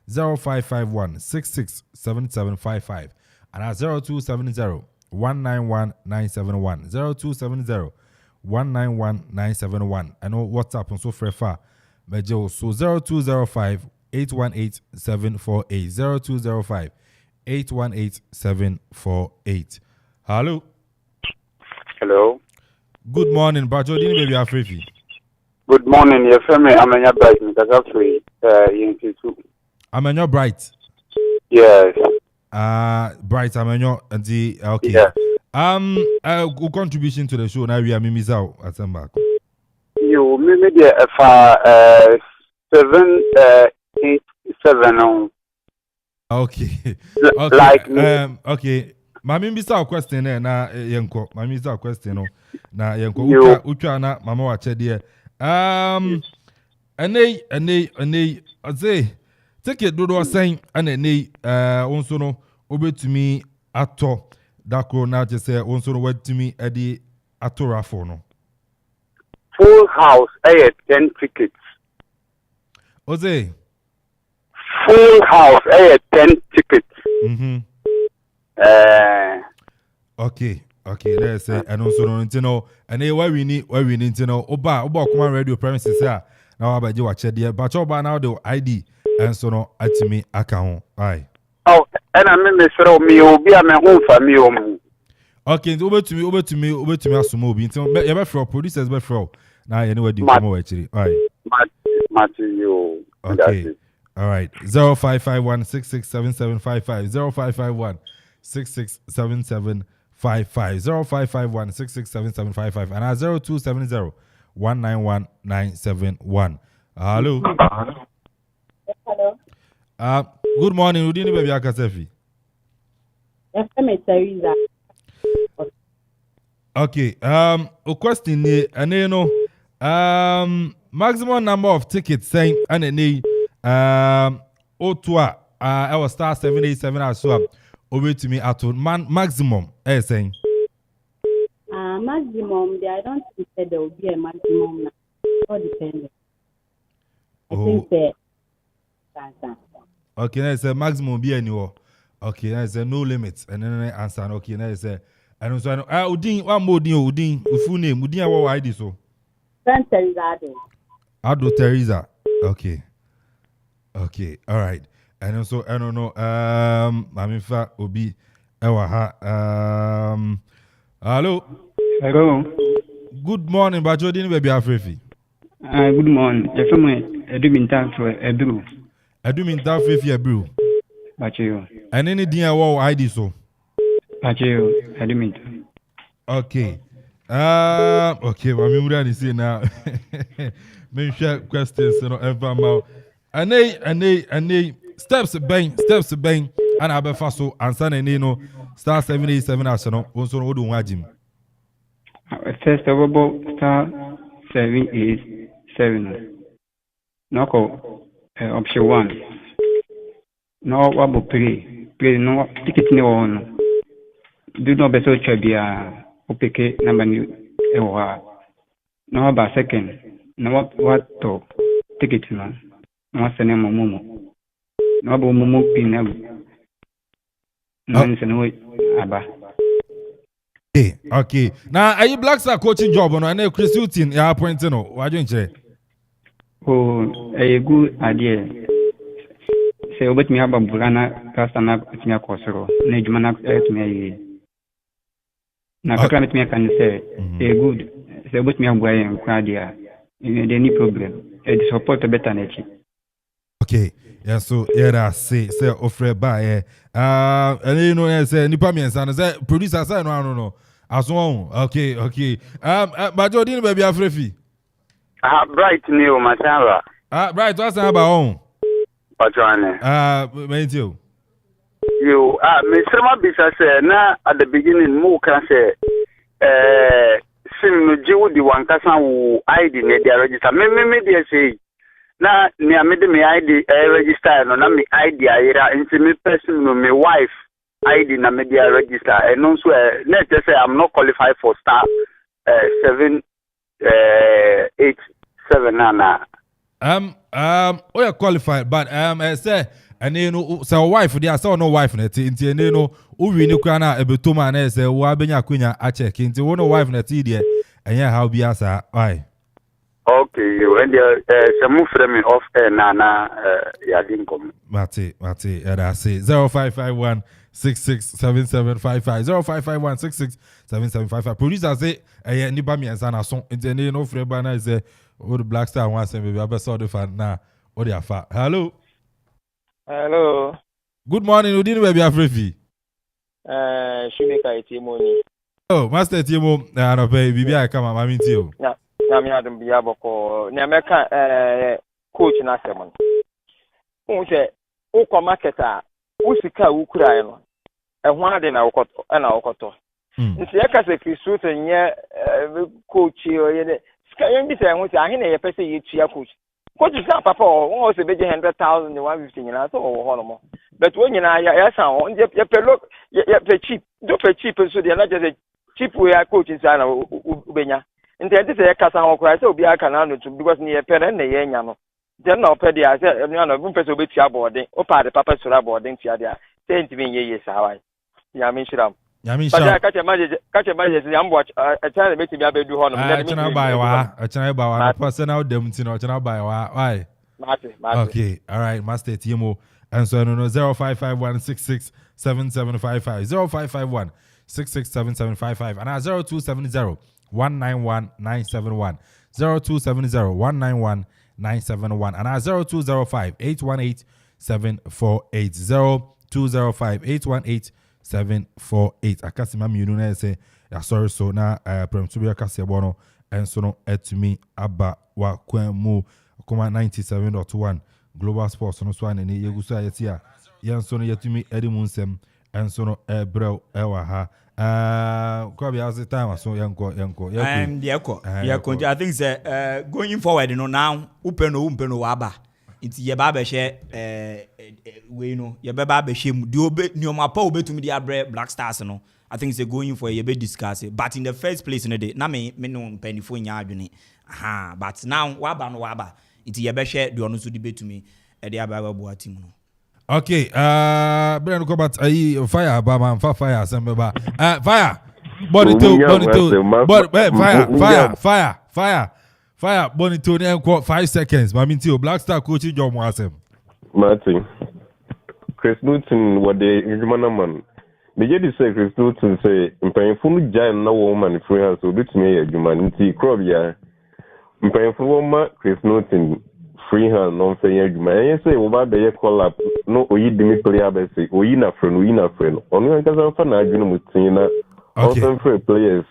0551667755 and 0270191971 0270191971 I know WhatsApp on so frefa mejo so 0205 818-748 0205-818-748. Hello. Hello. Good morning, Bajo. Dini baby Afrifi. Good morning. Your family, Amanya Bright, Mr. Free. Amanya Bright. Yes. Bright Amanya and the okay. Yes. Contribution to the show now we are Mimizao at some back. You maybe the 787 Okay. Like okay. Mami mbisa question na yenko. Mami mbisa question na yenko. Ucha na mama wache die. Ane say take it dodo saying ane onso no obetumi ato dako na je say onso no watimi edi atora for no. Full house, 10 tickets. Oze. Full house, 10 tickets. Okay, let's say and also no ntino and why we need ntino oba Okoman radio premises here. Now abaje wa chede but oba now the ID and so no atimi aka ho. Aye. Oh, and I mean Mr. me obi a me ho fa me o. Okay, obetumi asumo obi nti ye be for producers be for na ye ne wadi komo wa chiri. Aye. Matthew. Okay. All right. 0551667755 0551667755 0551667755 and 0270191971. Hello. Hello. Good morning. Udini baby akasefi. FM Teresa. Okay. A question ni aneno maximum number of tickets saying anene Otwa I was star 787 as well over to me at maximum saying Maximum I don't think that there will be a maximum now. All dependent. I think that okay, now it's a maximum be anywhere. Okay, now it's a no limits and then I answer okay, now it's a I don't know Udin one more Udin full name Udin what ID so Teresa Ado Teresa. Okay, all right. And also, I don't know. Amanfo Obi, Ewaha. Hello. Hello. Good morning, Bajo. Didn't we be afraid? Good morning. Your family, Eduminta for Ebru. Eduminta for Ebru. Bajo. And any day I ID so. Bajo. Eduminta. Okay. Okay. Well, I'm going to say now. Make sure questions, you know, ever more. And steps bang, and I be faso answer and no star 787 arsenal also no do wajim. First of all, star 787. No option 1. No wabo play no ticket no on. Do no beso chabia opeke number new ewa. No ba second. No what to ticket no. No sene momo. No abo momo pinabu. No sene aba. Okay. Now are you Black Star coaching job or no? And Chris Utin ya appointing no. What you say? Oh, a good idea. Say obet me aba bulana kastana etmia kosoro. Ne jumana etmia na kakra etmia kan say a good. Say obet me aba yen kwadia. Any problem. It support better nature. Okay. Yeah, so yeah, say offer by and you know say nipa me say producer say no. As one. Okay. But you didn't be afraid. Bright new Masara. Bright what's about on? Patron. Mate you. You Mr. Mabisa say na at the beginning mo can say sim no jiwu di wankasa wo ID ne dia register me dia say na me amede me ID register no na me ID ayira nti me person no me wife ID na me dia register and also let us say I'm not qualified for star 787 na we are qualified but I say and you know so wife there say no wife net nti you know uwi ni kwa na ebetoma na say wo abenya kwanya a check nti wo no wife net there enya how be asa why okay you and some frame off na ya dinkom mate I say 0551 667755 0551667755 producer say ni ba mi ansa na so nti you know frame ba na say the Black Star one say baby I saw the fan na o dey afa hello. Good morning. You didn't be afraid. Shumika Timoni. Oh, Master Timo, no baby, I come. I'm into you. Yeah, I'm not be able to. Nameka coach na semon. Unse uko marketer usika ukura no. Ehwa de na ukoto na ukoto. Nti yaka se Kristo nye coach o ye de. Ska yen bi se ehun se ahe na ye pese ye tua coach. coach is not papa or also be 100,000 150 you know so or but when you know ya sound you pay look you pay cheap do pay cheap so they not just a cheap way coach inside ubenya nti enti say kasa ho kwai say obi aka na no because near pere na ye nya no then no pede I say no no bu pese obeti abode o pa de papa sura abode nti ade a say nti ben ye sa wai ya min shiram but ka che maje say am watch a tell me to be abedu ho no na chana bai wa na personal dem ti no chana bai wa why Mate. Okay, all right, master TMO and so no 0551667755 0551 667755 and 0270 191971 0270 191971 and 0205 818 748 0205 818 748 akasima mienu na say ya sorry so na prem to be akase bono enso no etumi aba wa kwemu Okoman 97.1 Global Sports no so anene yeguso ayeti a yenso no yetumi edimunsem enso no ebrel ewa ha kwa bia as time so yenko I think say going forward now upeno waba nti ye ba be she we no ye be ba be shem di obe ni o mapa obetumi di abre Black Stars no I think say going for ye be discuss it but in the first place no dey na me no mpanifo nya adwene but now waba nti ye be she di ono so di betumi e dey aba bo team no. Okay, Brian go but fire ba man fire semba fire bonito fire bonito ne 5 seconds ma minti o Black Star coach John Mwasem Martin Chris Newton what the human man me just say Chris Newton say mpanyefo no giant na woman free hands so betumi ya human nti crop ya mpanyefo woman Chris Newton free hand no say ya human and say we ba be call up no oyi dimi player be say oyi na friend onu an kaza fa na adwene mutin na also for players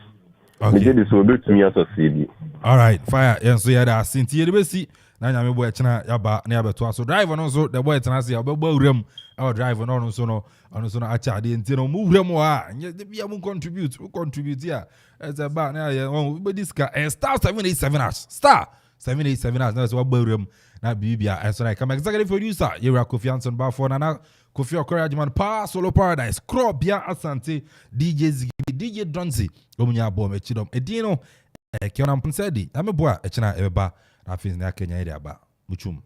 me just so betumi ya succeed. All right, fire and so ya da sinti ye be si na nyame boy chena ya ba na ya beto so driver no so the boy tena se ya be urem our driver no so no acha de nti no mu urem a nye de bia mu contribute ya as a ba na ya we diska star 787 hash star 787 hash na so ba urem na bibia and so like come executive producer Yera Kofi Anson ba for na Kofi Okorajiman pa Solo Paradise Krobia Asante DJ Ziggy DJ Donzi omunya bo me chidom edino Kelvin Amponsah Addi ameboa echina ebeba na afis na Kenya ide aba muchum